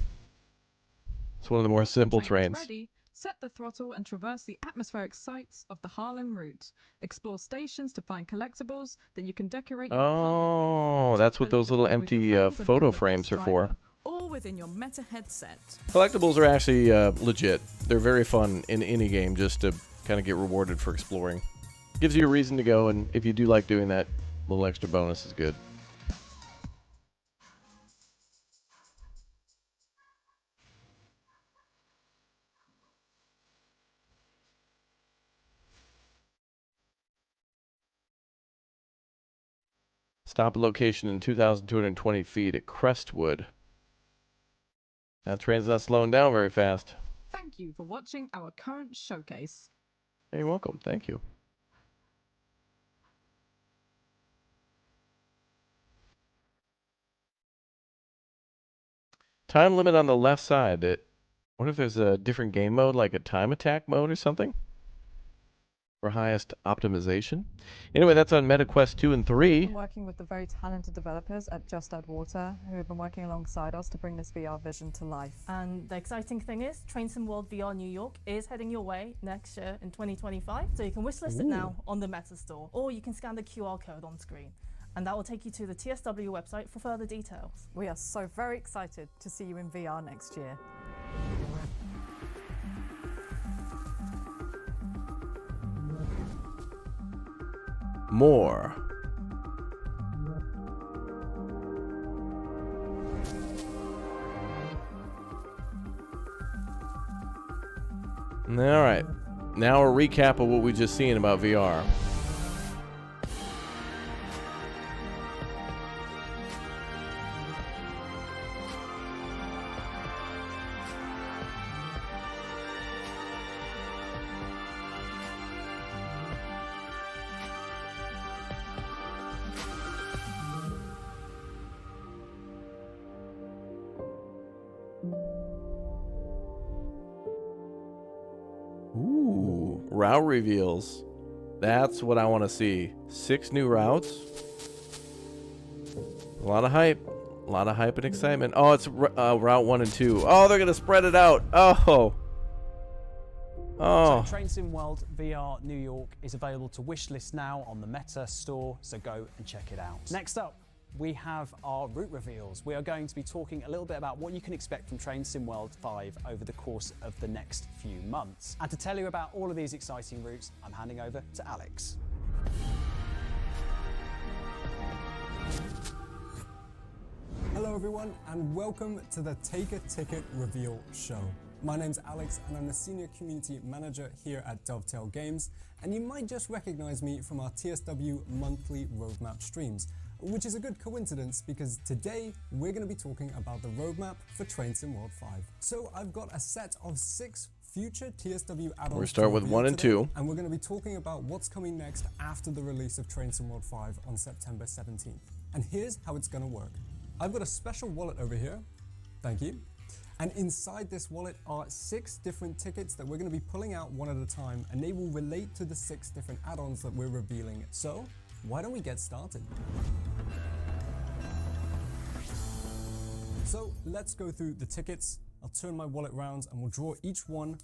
It's one of the more simple Train is trains. ready. Set the throttle and traverse the atmospheric sights of the Harlem route. Explore stations to find collectibles that you can decorate. Oh, that's what those little empty photo frames are for. All within your Meta headset. Collectibles are actually legit. They're very fun in any game just to kind of get rewarded for exploring. Gives you a reason to go, and if you do like doing that, a little extra bonus is good. Stop at location in 2,220 feet at Crestwood. That train's not slowing down very fast. Thank you for watching our current showcase. You're welcome. Thank you. Time limit on the left side. What if there's a different game mode, like a time attack mode or something? for highest optimization. Anyway, that's on MetaQuest 2 and 3. I'm working with the very talented developers at Just Add Water, who have been working alongside us to bring this VR vision to life. And the exciting thing is, Train Sim World VR New York is heading your way next year in 2025. So you can wishlist it now on the Meta Store, or you can scan the QR code on screen. And that will take you to the TSW website for further details. We are so very excited to see you in VR next year. More. All right. Now a recap of what we just seen about VR. Ooh, route reveals. That's what I want to see. 6 new routes. A lot of hype. A lot of hype and excitement. Oh, it's route 1 and 2. Oh, they're going to spread it out. Oh. Oh. So Train Sim World VR New York is available to wishlist now on the Meta Store, so go and check it out. Next up, we have our route reveals. We are going to be talking a little bit about what you can expect from Train Sim World 5 over the course of the next few months. And to tell you about all of these exciting routes, I'm handing over to Alex. Hello everyone, and welcome to the Take a Ticket Reveal Show. My name's Alex, and I'm the Senior Community Manager here at Dovetail Games, and you might just recognize me from our TSW monthly roadmap streams, which is a good coincidence because today we're going to be talking about the roadmap for Train Sim World 5. So I've got a set of 6 future TSW add-ons. We'll start with 1 and 2. And we're going to be talking about what's coming next after the release of Train Sim World 5 on September 17th. And here's how it's going to work. I've got a special wallet over here. Thank you. And inside this wallet are 6 different tickets that we're going to be pulling out one at a time, and they will relate to the 6 different add-ons that we're revealing. So why don't we get started? So let's go through the tickets. I'll turn my wallet round and we'll draw each one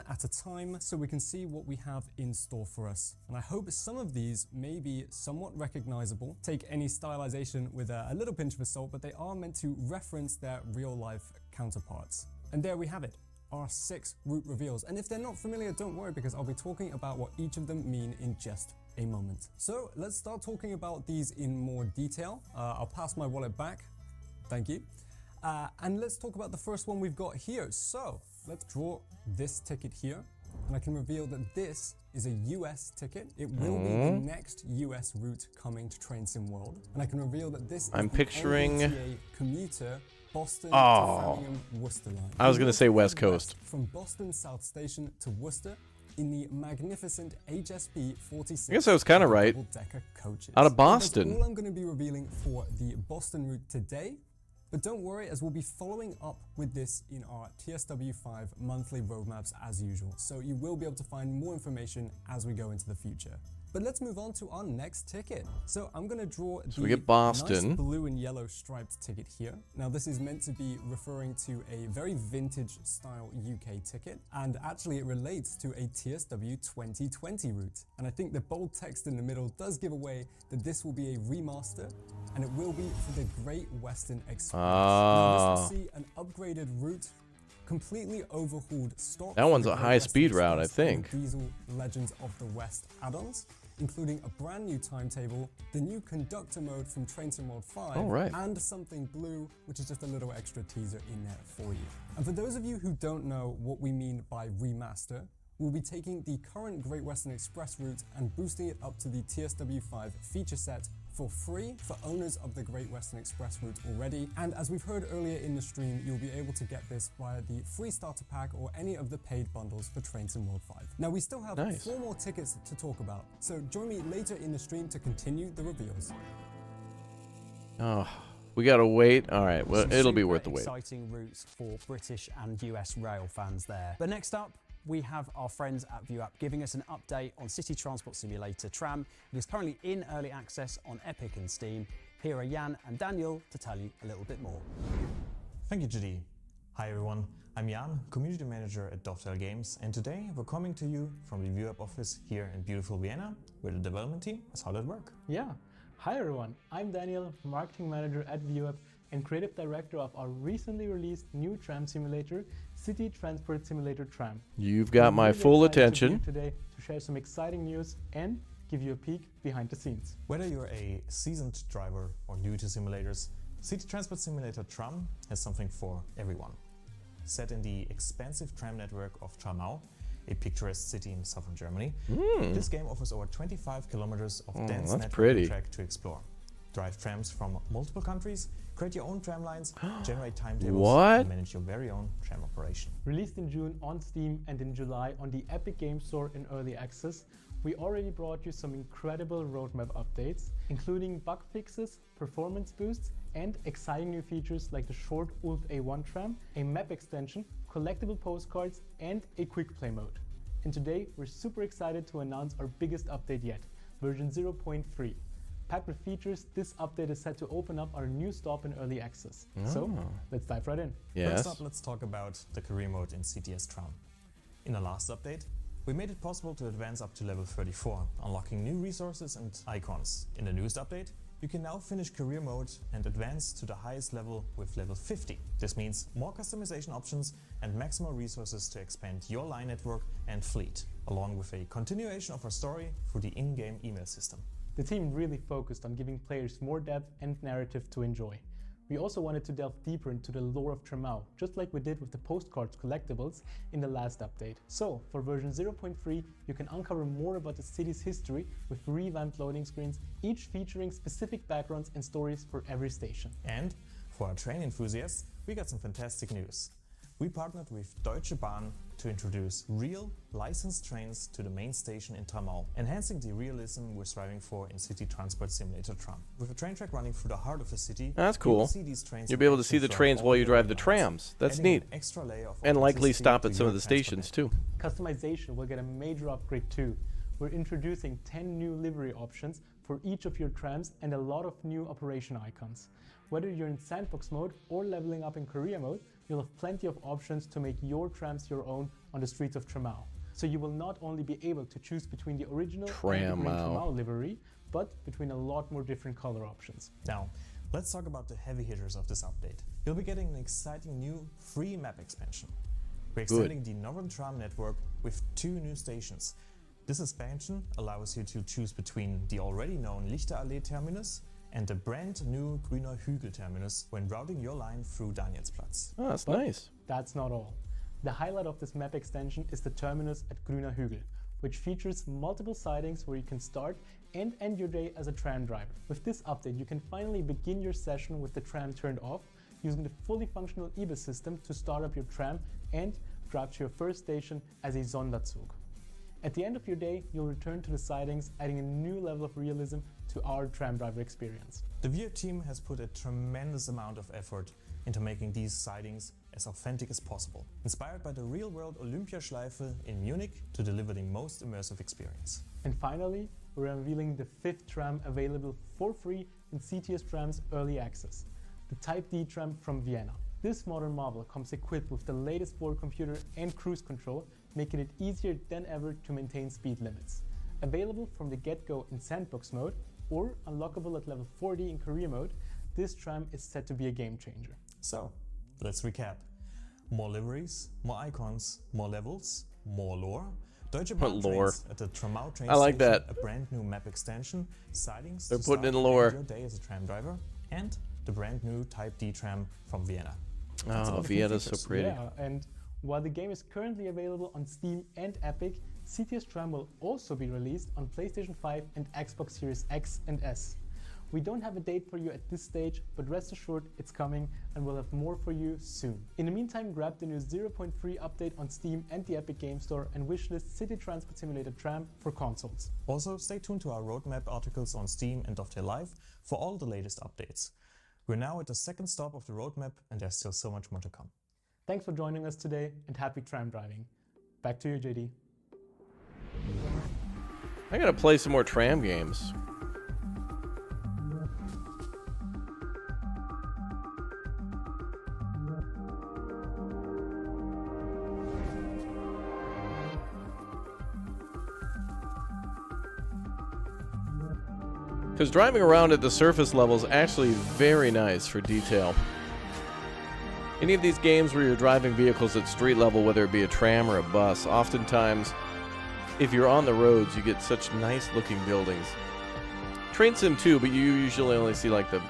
at a time so we can see what we have in store for us. And I hope some of these may be somewhat recognizable. Take any stylization with a little pinch of salt, but they are meant to reference their real life counterparts. And there we have it, our 6 route reveals. And if they're not familiar, don't worry, because I'll be talking about what each of them mean in just a moment. So let's start talking about these in more detail. I'll pass my wallet back. Thank you. And let's talk about the first one we've got here. So let's draw this ticket here, and I can reveal that this is a US ticket. It will be the next US route coming to Train Sim World, and I can reveal that this I'm is the picturing LTA commuter Boston to Framingham Worcester line. I was going to say West West Coast. from Boston South Station to Worcester in the magnificent HSP 46. I guess I was kind of right. Double-decker coaches. Out of That's Boston. all I'm going to be revealing for the Boston route today. But don't worry, as we'll be following up with this in our TSW5 monthly roadmaps as usual. So you will be able to find more information as we go into the future. But let's move on to our next ticket. So I'm going to draw the we get Boston. nice blue and yellow striped ticket here. Now this is meant to be referring to a very vintage style UK ticket, and actually it relates to a TSW 2020 route. And I think the bold text in the middle does give away that this will be a remaster, and it will be for the Great Western Express. Now this will see an upgraded route, completely overhauled stock. That one's for a the Great high-speed Western route, I Express and think. the Diesel Legends of the West add-ons, including a brand new timetable, the new conductor mode from Train Sim World 5, Oh, right. and something blue, which is just a little extra teaser in there for you. And for those of you who don't know what we mean by remaster, we'll be taking the current Great Western Express route and boosting it up to the TSW5 feature set for free for owners of the Great Western Express route already. And as we've heard earlier in the stream, you'll be able to get this via the free starter pack or any of the paid bundles for Train Sim World 5. Now we still have Nice. 4 more tickets to talk about, so join me later in the stream to continue the reveals. Oh, we got to wait. All right, well, Some it'll be super worth the wait. Exciting routes for British and US rail fans there. But next up, we have our friends at ViewApp giving us an update on City Transport Simulator Tram. It is currently in early access on Epic and Steam. Here are Jan and Daniel to tell you a little bit more. Thank you, JD. Hi everyone, I'm Jan, Community Manager at Dovetail Games, and today we're coming to you from the ViewApp office here in beautiful Vienna, where the development team has hard at work. Yeah. Hi everyone, I'm Daniel, Marketing Manager at ViewApp and Creative Director of our recently released new tram simulator, City Transport Simulator Tram. You've got my Really full excited to be attention. here today to share some exciting news and give you a peek behind the scenes. Whether you're a seasoned driver or new to simulators, City Transport Simulator Tram has something for everyone. Set in the expansive tram network of Tramau, a picturesque city in southern Germany, this game offers over 25 kilometers of dense that's network pretty. track to explore. Drive trams from multiple countries, create your own tram lines, generate timetables, What? and manage your very own tram operation. Released in June on Steam and in July on the Epic Games Store in early access, we already brought you some incredible roadmap updates, including bug fixes, performance boosts, and exciting new features like the short ULF A1 tram, a map extension, collectible postcards, and a quick play mode. And today, we're super excited to announce our biggest update yet, version 0.3. Packed with features, this update is set to open up our new stop in early access. So, let's dive right in. Yes. First up, let's talk about the career mode in CTS Tram. In the last update, we made it possible to advance up to level 34, unlocking new resources and icons. In the newest update, you can now finish career mode and advance to the highest level with level 50. This means more customization options and maximal resources to expand your line network and fleet, along with a continuation of our story through the in-game email system. The team really focused on giving players more depth and narrative to enjoy. We also wanted to delve deeper into the lore of Tramau, just like we did with the postcards collectibles in the last update. So, for version 0.3, you can uncover more about the city's history with revamped loading screens, each featuring specific backgrounds and stories for every station. And for our train enthusiasts, we got some fantastic news. We partnered with Deutsche Bahn to introduce real, licensed trains to the main station in Tramau, enhancing the realism we're striving for in City Transport Simulator Tram. With a train track running through the heart of the city, That's you cool. will see these trains You'll be able to in see the action trains throughout while all you the drive the lines, trams. That's adding neat. an extra layer of And likely authenticity stop to at some of your the stations transport too. Customization will get a major upgrade too. We're introducing 10 new livery options for each of your trams and a lot of new operation icons. Whether you're in sandbox mode or leveling up in career mode, you'll have plenty of options to make your trams your own on the streets of Tramau. So you will not only be able to choose between the original and the green Tramau livery, but between a lot more different color options. Now, let's talk about the heavy hitters of this update. You'll be getting an exciting new free map expansion. We're extending the Northern Tram network with 2 new stations. This expansion allows you to choose between the already known Lichterallee terminus and the brand new Grüner Hügel terminus when routing your line through Danielsplatz. Oh, that's But nice. That's not all. The highlight of this map extension is the terminus at Grüner Hügel, which features multiple sidings where you can start and end your day as a tram driver. With this update, you can finally begin your session with the tram turned off, using the fully functional eBus system to start up your tram and drive to your first station as a Sonderzug. At the end of your day, you'll return to the sidings, adding a new level of realism to our tram driver experience. The VIA team has put a tremendous amount of effort into making these sidings as authentic as possible, inspired by the real-world Olympiaschleife in Munich to deliver the most immersive experience. And finally, we're unveiling the 5th tram available for free in CTS Tram's early access, the Type D tram from Vienna. This modern marvel comes equipped with the latest board computer and cruise control, making it easier than ever to maintain speed limits. Available from the get-go in sandbox mode or unlockable at level 40 in career mode, this tram is set to be a game changer. So, let's recap. More liveries, more icons, more levels, more lore. Deutsche Bahn lore. trains at the Tramau train I like station, that. a brand new map extension, sidings They're to putting start in and lore. end your day as a tram driver, and the brand new Type D tram from Vienna. That's all Oh, the cool Vienna's so features. pretty. Yeah, and while the game is currently available on Steam and Epic, CTS Tram will also be released on PlayStation 5 and Xbox Series X and S. We don't have a date for you at this stage, but rest assured it's coming and we'll have more for you soon. In the meantime, grab the new 0.3 update on Steam and the Epic Game Store and wishlist City Transport Simulator Tram for consoles. Also, stay tuned to our roadmap articles on Steam and Dovetail Live for all the latest updates. We're now at the second stop of the roadmap and there's still so much more to come. Thanks for joining us today and happy tram driving. Back to you, JD. I gotta play some more tram games. Because driving around at the surface level is actually very nice for detail. Any of these games where you're driving vehicles at street level, whether it be a tram or a bus, oftentimes, if you're on the roads, you get such nice looking buildings. Train sim too, but you usually only see like the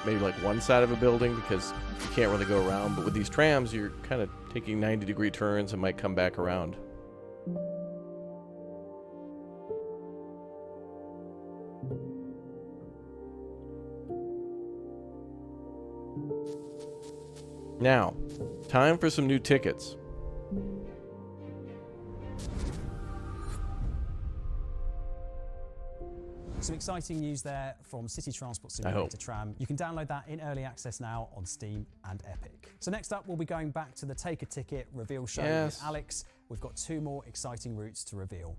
maybe like one side of a building because you can't really go around. But with these trams, you're kind of taking 90-degree turns and might come back around. Now, time for some new tickets. Some exciting news there from City Transport Simulator Tram. You can download that in early access now on Steam and Epic. So next up, we'll be going back to the Take a Ticket reveal show with Alex. We've got 2 more exciting routes to reveal.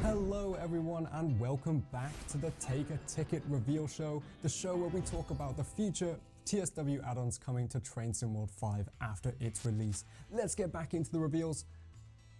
Hello everyone and welcome back to the Take a Ticket reveal show, the show where we talk about the future TSW add-ons coming to Train Sim World 5 after its release. Let's get back into the reveals.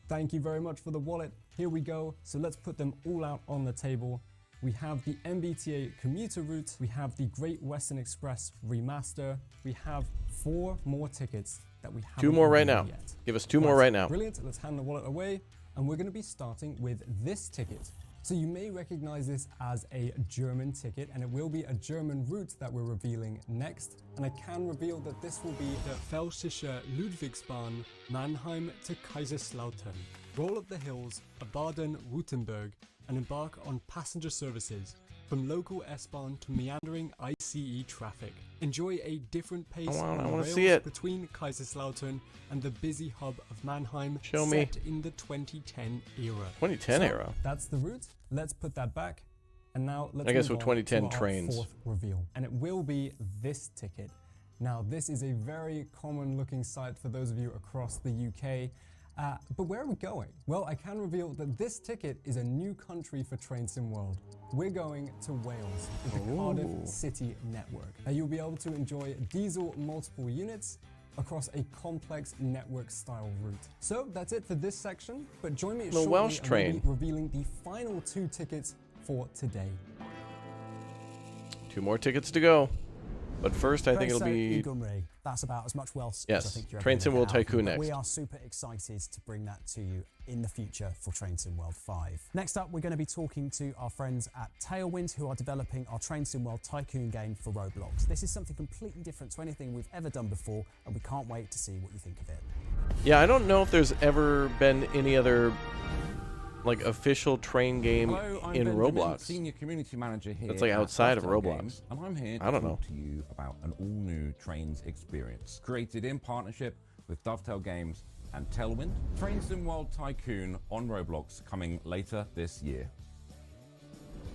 Thank you very much for the wallet. Here we go. So let's put them all out on the table. We have the MBTA commuter route. We have the Great Western Express remaster. We have 4 more tickets that we haven't 2 more right now. yet. Give us 2 more right now. Brilliant. Let's hand the wallet away. And we're going to be starting with this ticket. So you may recognize this as a German ticket, and it will be a German route that we're revealing next. And I can reveal that this will be the Pfälzische Ludwigsbahn Mannheim to Kaiserslautern. Roll up the hills of Baden-Württemberg and embark on passenger services from local S-Bahn to meandering ICE traffic. Enjoy a different pace on the rails between Kaiserslautern and the busy hub of Mannheim set in the 2010 era. 2010 era? That's the route. Let's put that back. And now let's move on 2010 to our trains. 4th reveal. And it will be this ticket. Now this is a very common looking site for those of you across the UK. But where are we going? Well, I can reveal that this ticket is a new country for Train Sim World. We're going to Wales with the Cardiff City Network. Now you'll be able to enjoy diesel multiple units across a complex network style route. So that's it for this section, but join me shortly Welsh and train. we'll be revealing the final 2 tickets for today. 2 more tickets to go. But first, I think it'll be... That's about as much Welsh yes, as I think you're Train Sim World Tycoon next. We are super excited to bring that to you in the future for Train Sim World 5. Next up, we're going to be talking to our friends at Tailwind, who are developing our Train Sim World Tycoon game for Roblox. This is something completely different to anything we've ever done before, and we can't wait to see what you think of it. Yeah, I don't know if there's ever been any other like official train game in Roblox. Senior community manager here. That's like outside of Dovetail Roblox. Games, and I'm here to talk to you about an all-new Trains experience created in partnership with Dovetail Games and Tailwind. Train Sim World Tycoon on Roblox coming later this year.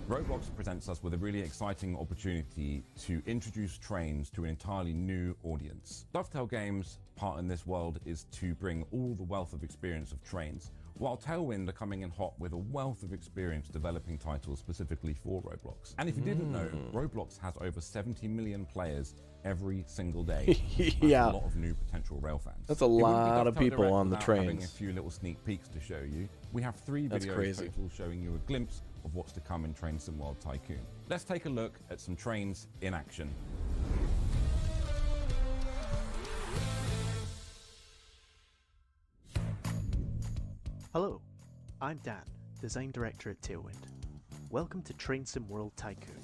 Roblox presents us with a really exciting opportunity to introduce trains to an entirely new audience. Dovetail Games' part in this world is to bring all the wealth of experience of trains, while Tailwind are coming in hot with a wealth of experience developing titles specifically for Roblox. And if you didn't know, Roblox has over 70 million players every single day. Yeah. That's a lot of new potential rail fans. That's a lot of people on the trains. Having a few little sneak peeks to show you. We have 3 videos total showing you a glimpse of what's to come in Train Sim World Tycoon. Let's take a look at some trains in action. Hello, I'm Dan, Design Director at Tailwind. Welcome to Train Sim World Tycoon.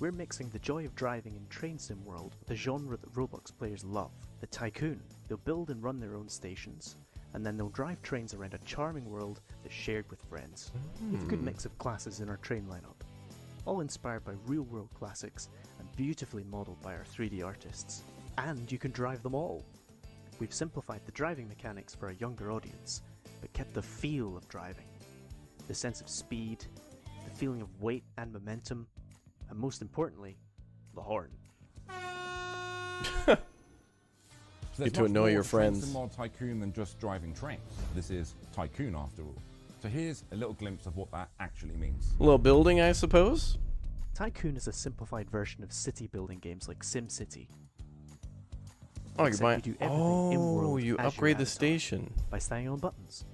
We're mixing the joy of driving in Train Sim World with the genre that Roblox players love, the Tycoon. They'll build and run their own stations, and then they'll drive trains around a charming world that's shared with friends, with a good mix of classes in our train lineup, all inspired by real-world classics and beautifully modelled by our 3D artists. And you can drive them all! We've simplified the driving mechanics for a younger audience, but kept the feel of driving, the sense of speed, the feeling of weight and momentum, and most importantly, the horn. So Get to annoy your friends. Train Sim World Tycoon than just driving trains. This is Tycoon after all. So here's a little glimpse of what that actually means. A little building, I suppose? Tycoon is a simplified version of city building games like SimCity. Oh, you're Except buying. you do everything in-world Oh, you as your upgrade the avatar station. by staying on buttons.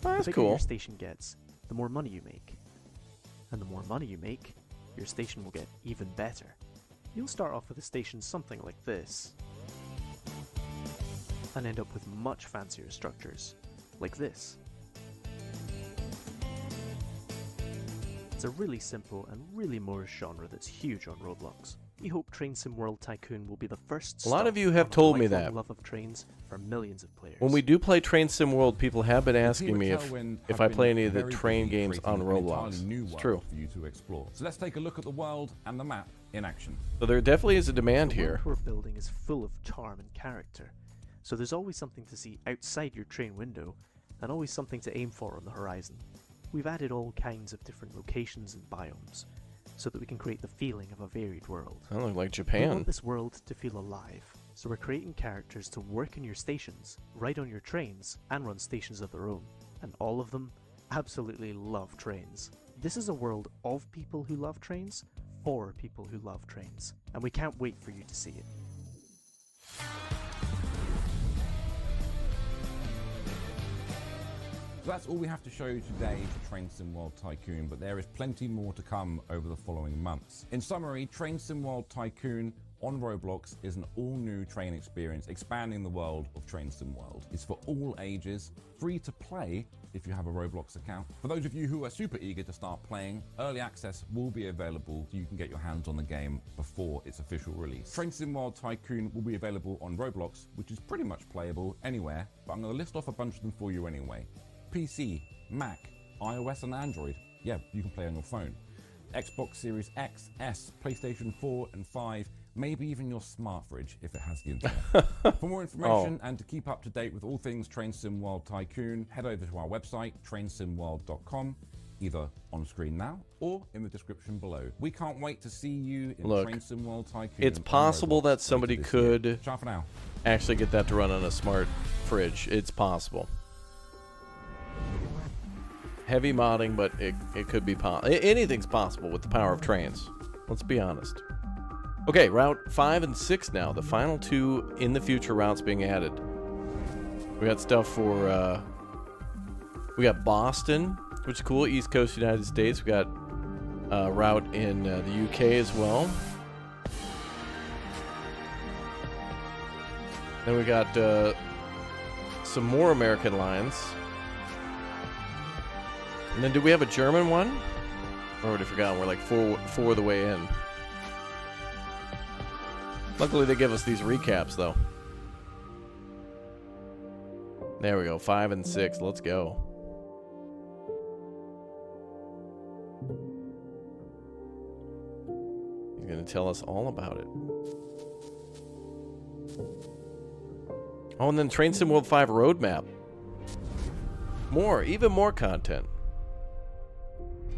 Oh, that's The bigger cool. your station gets, the more money you make. And the more money you make, your station will get even better. You'll start off with a station something like this, and end up with much fancier structures, like this. It's a really simple and really Moorish genre that's huge on Roblox. We hope Train Sim World Tycoon will be the first A lot of stop you have on a told me lifelong that. love of trains for millions of players. When we do play Train Sim World, people have been asking team me at if Tailwind if have I play been any of the very train busy games on creating an Roblox. entirely new It's world true. for you to explore. So let's take a look at the world and the map in action. So there definitely is a demand The here. world we're building is full of charm and character, so there's always something to see outside your train window, and always something to aim for on the horizon. We've added all kinds of different locations and biomes, so that we can create the feeling of a varied world. That look like We Japan. want this world to feel alive, so we're creating characters to work in your stations, ride on your trains, and run stations of their own. And all of them absolutely love trains. This is a world of people who love trains, for people who love trains, and we can't wait for you to see it. So that's all we have to show you today for Train Sim World Tycoon, but there is plenty more to come over the following months. In summary, Train Sim World Tycoon on Roblox is an all-new train experience, expanding the world of Train Sim World. It's for all ages, free to play if you have a Roblox account. For those of you who are super eager to start playing, early access will be available so you can get your hands on the game before its official release. Train Sim World Tycoon will be available on Roblox, which is pretty much playable anywhere, but I'm going to list off a bunch of them for you anyway. PC, Mac, iOS and Android. Yeah, you can play on your phone. Xbox Series X, S, PlayStation 4 and 5, maybe even your smart fridge if it has the internet. For more information and to keep up to date with all things Train Sim World Tycoon, head over to our website, trainsimworld.com, either on screen now or in the description below. We can't wait to see you in Look, Train Sim World Tycoon. it's on possible Roblox that somebody later this year. could Ciao for now. actually get that to run on a smart fridge. It's possible. Heavy modding, but it could be possible. Anything's possible with the power of trains. Let's be honest. Okay, Route 5 and 6 now. The final two in the future routes being added. We got stuff for, we got Boston, which is cool. East Coast United States. We got a route in the UK as well. Then we got some more American lines. And then do we have a German one? Or already forgotten. We're like four of the way in. Luckily they give us these recaps though. There we go. 5 and 6. Let's go. He's going to tell us all about it. Oh, and then Train Sim World 5 roadmap. Even more content.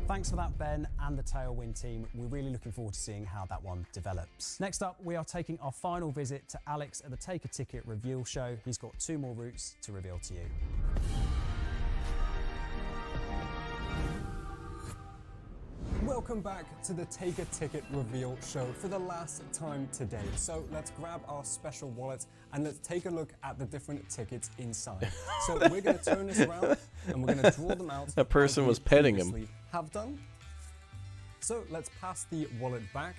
Thanks for that, Ben and the Tailwind team. We're really looking forward to seeing how that one develops. Next up, we are taking our final visit to Alex at the Take a Ticket reveal show. He's got 2 more routes to reveal to you. Welcome back to the Take a Ticket reveal show for the last time today. So let's grab our special wallet and let's take a look at the different tickets inside. So we're going to turn this around and we're going to draw them out. That person was petting him. Have done. So let's pass the wallet back.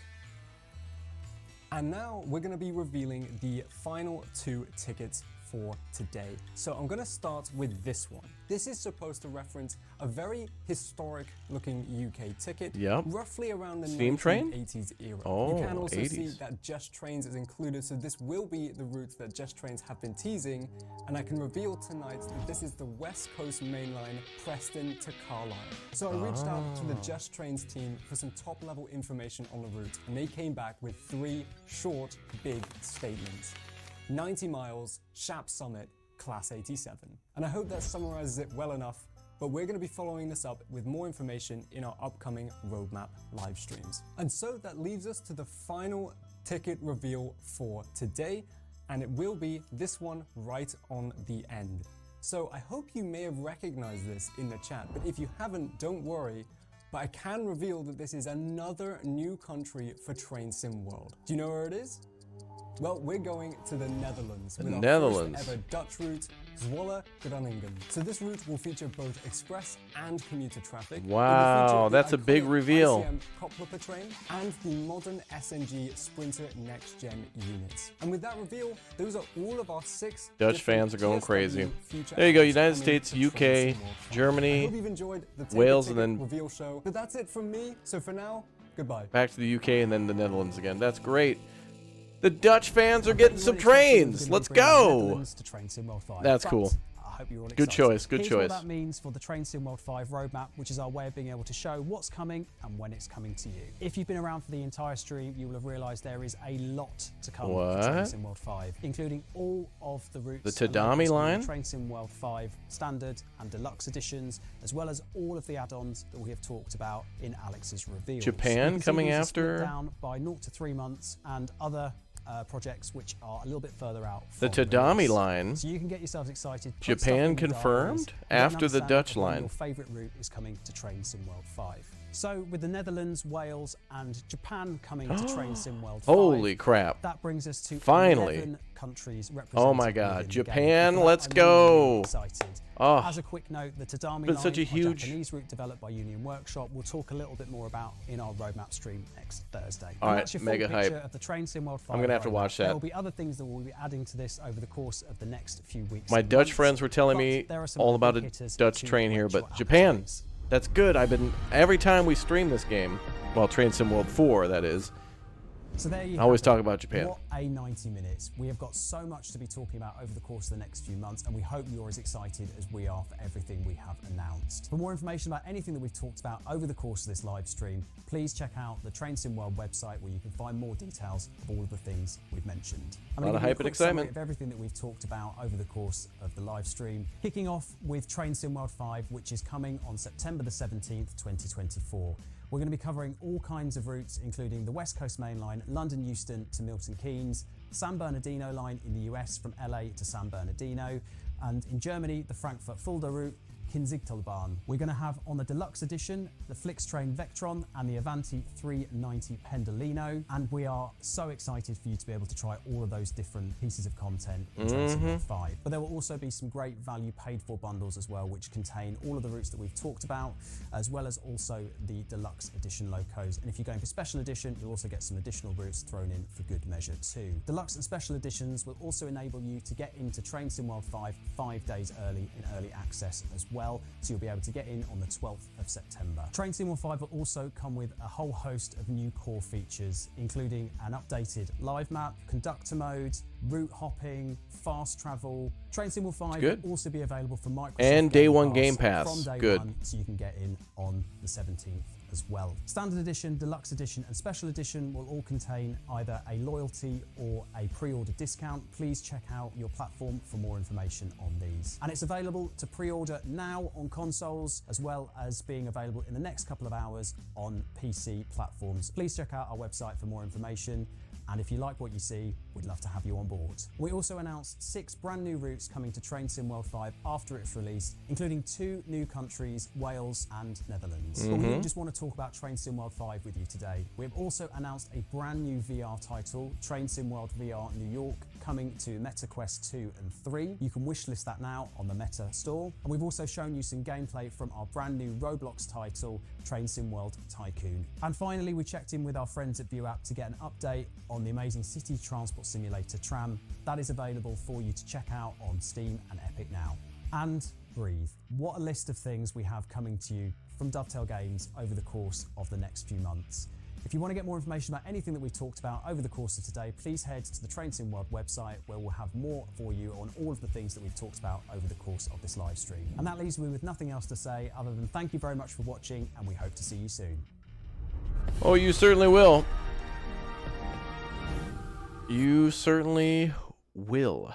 And now we're going to be revealing the final 2 tickets for today. So I'm going to start with this one. This is supposed to reference a very historic looking UK ticket, roughly around the Steam train? 1980s era. Oh, you can also 80s. see that Just Trains is included, so this will be the route that Just Trains have been teasing, and I can reveal tonight that this is the West Coast Main Line, Preston to Carlisle. So I reached out to the Just Trains team for some top level information on the route, and they came back with 3 short, big statements. 90 miles, Shap Summit, Class 87. And I hope that summarizes it well enough, but we're going to be following this up with more information in our upcoming roadmap live streams. And so that leaves us to the final ticket reveal for today, and it will be this one right on the end. So I hope you may have recognized this in the chat, but if you haven't, don't worry. But I can reveal that this is another new country for Train Sim World. Do you know where it is? Well, we're going to the Netherlands with our first ever Dutch route, Zwolle-Groningen. So this route will feature both express and commuter traffic. Wow, that's a big reveal. ICM Koploper train and the modern SNG Sprinter Next Gen units. And with that reveal, those are all of our 6 Dutch fans are going crazy. There you go, United States, UK, Germany, Wales, and then reveal show. But that's it from me. So for now, goodbye. Back to the UK and then the Netherlands again. That's great. The Dutch fans are getting some trains. Let's go. That's cool. I hope you're all good excited. choice. Good Here's choice. What that means for the Train Sim World 5 roadmap, which is our way of being able to show what's coming and when it's coming to you. If you've been around for the entire stream, you will have realised there is a lot to come for Train Sim World 5, including all of the routes. The Tadami line? Train Sim World 5 Standard and Deluxe editions, as well as all of the add-ons that we have talked about in Alex's reveal. Japan coming after? Down by 0 to 3 months and other projects which are a little bit further out. The Tadami line. So you can get yourselves excited. Japan confirmed after the Dutch line. Your favourite route is coming to Train Sim World 5. So with the Netherlands, Wales and Japan coming to Train Sim World 5. Holy crap. That brings us to finally 11 countries represented. Oh my god, Japan, let's go. Really excited. Oh, as a quick note, the Tadami line, such a huge Japanese route developed by Union Workshop, we'll talk a little bit more about in our roadmap stream next Thursday. All right, mega hype. Of the Train Sim World 5 I'm gonna have to watch that. There will be other things that we'll be adding to this over the course of the next few weeks. My Dutch friends were telling me all about a Dutch train here, but Japan, that's good. I've been every time we stream this game, well, Train Sim World 4, that is. So there you I always talk about Japan. What a 90 minutes. We have got so much to be talking about over the course of the next few months, and we hope you're as excited as we are for everything we have announced. For more information about anything that we've talked about over the course of this live stream, please check out the Train Sim World website where you can find more details of all of the things we've mentioned. A lot of hype and excitement. Of everything that we've talked about over the course of the live stream, kicking off with Train Sim World 5, which is coming on September the 17th, 2024. We're going to be covering all kinds of routes, including the West Coast Main Line, London Euston to Milton Keynes, San Bernardino line in the US from LA to San Bernardino, and in Germany, the Frankfurt Fulda route, Kinzigtalbahn. We're going to have on the deluxe edition the Flixtrain Vectron and the Avanti 390 Pendolino, and we are so excited for you to be able to try all of those different pieces of content in Train Sim World 5. But there will also be some great value paid for bundles as well, which contain all of the routes that we've talked about, as well as also the deluxe edition locos. And if you're going for special edition, you'll also get some additional routes thrown in for good measure too. Deluxe and special editions will also enable you to get into Train Sim World 5 days early in early access as well. So you'll be able to get in on the 12th of September. Train Sim World 5 will also come with a whole host of new core features, including an updated live map, conductor mode, route hopping, fast travel. Train Sim World 5 will also be available for Microsoft and Day 1 Game Pass. From day good. One, so you can get in on the 17th. As well. Standard edition, deluxe edition and special edition will all contain either a loyalty or a pre-order discount. Please check out your platform for more information on these. And it's available to pre-order now on consoles, as well as being available in the next couple of hours on PC platforms. Please check out our website for more information. And if you like what you see, we'd love to have you on board. We also announced 6 brand new routes coming to Train Sim World 5 after it's released, including 2 new countries, Wales and Netherlands. But we didn't just want to talk about Train Sim World 5 with you today. We've also announced a brand new VR title, Train Sim World VR New York, coming to Meta Quest 2 and 3. You can wishlist that now on the Meta store. And we've also shown you some gameplay from our brand new Roblox title, Train Sim World Tycoon. And finally, we checked in with our friends at ViewApp to get an update on the amazing city transport simulator Tram. That is available for you to check out on Steam and Epic now. And breathe. What a list of things we have coming to you from Dovetail Games over the course of the next few months. If you want to get more information about anything that we've talked about over the course of today, please head to the Train Sim World website, where we'll have more for you on all of the things that we've talked about over the course of this live stream. And that leaves me with nothing else to say other than thank you very much for watching, and we hope to see you soon. Oh, you certainly will. You certainly will.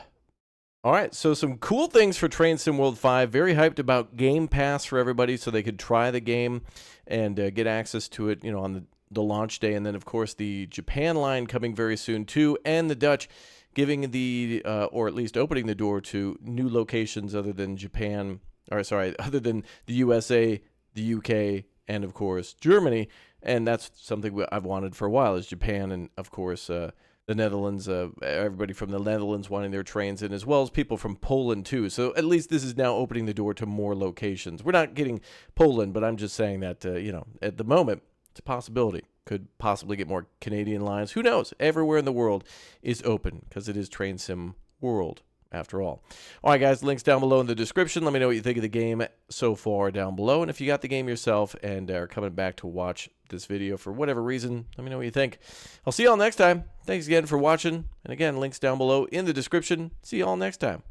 All right, so some cool things for Train Sim World 5. Very hyped about Game Pass for everybody, so they could try the game and get access to it, you know, on the the launch day, and then of course the Japan line coming very soon too, and the Dutch giving the or at least opening the door to new locations other than Japan, or sorry, other than the USA, the UK, and of course Germany. And that's something I've wanted for a while, is Japan, and of course the Netherlands. Everybody from the Netherlands wanting their trains in, as well as people from Poland too. So at least this is now opening the door to more locations. We're not getting Poland, but I'm just saying that at the moment it's a possibility. Could possibly get more Canadian lines. Who knows? Everywhere in the world is open because it is Train Sim World after all. All right, guys, links down below in the description. Let me know what you think of the game so far down below. And if you got the game yourself and are coming back to watch this video for whatever reason, let me know what you think. I'll see y'all next time. Thanks again for watching. And again, links down below in the description. See y'all next time.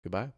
Goodbye.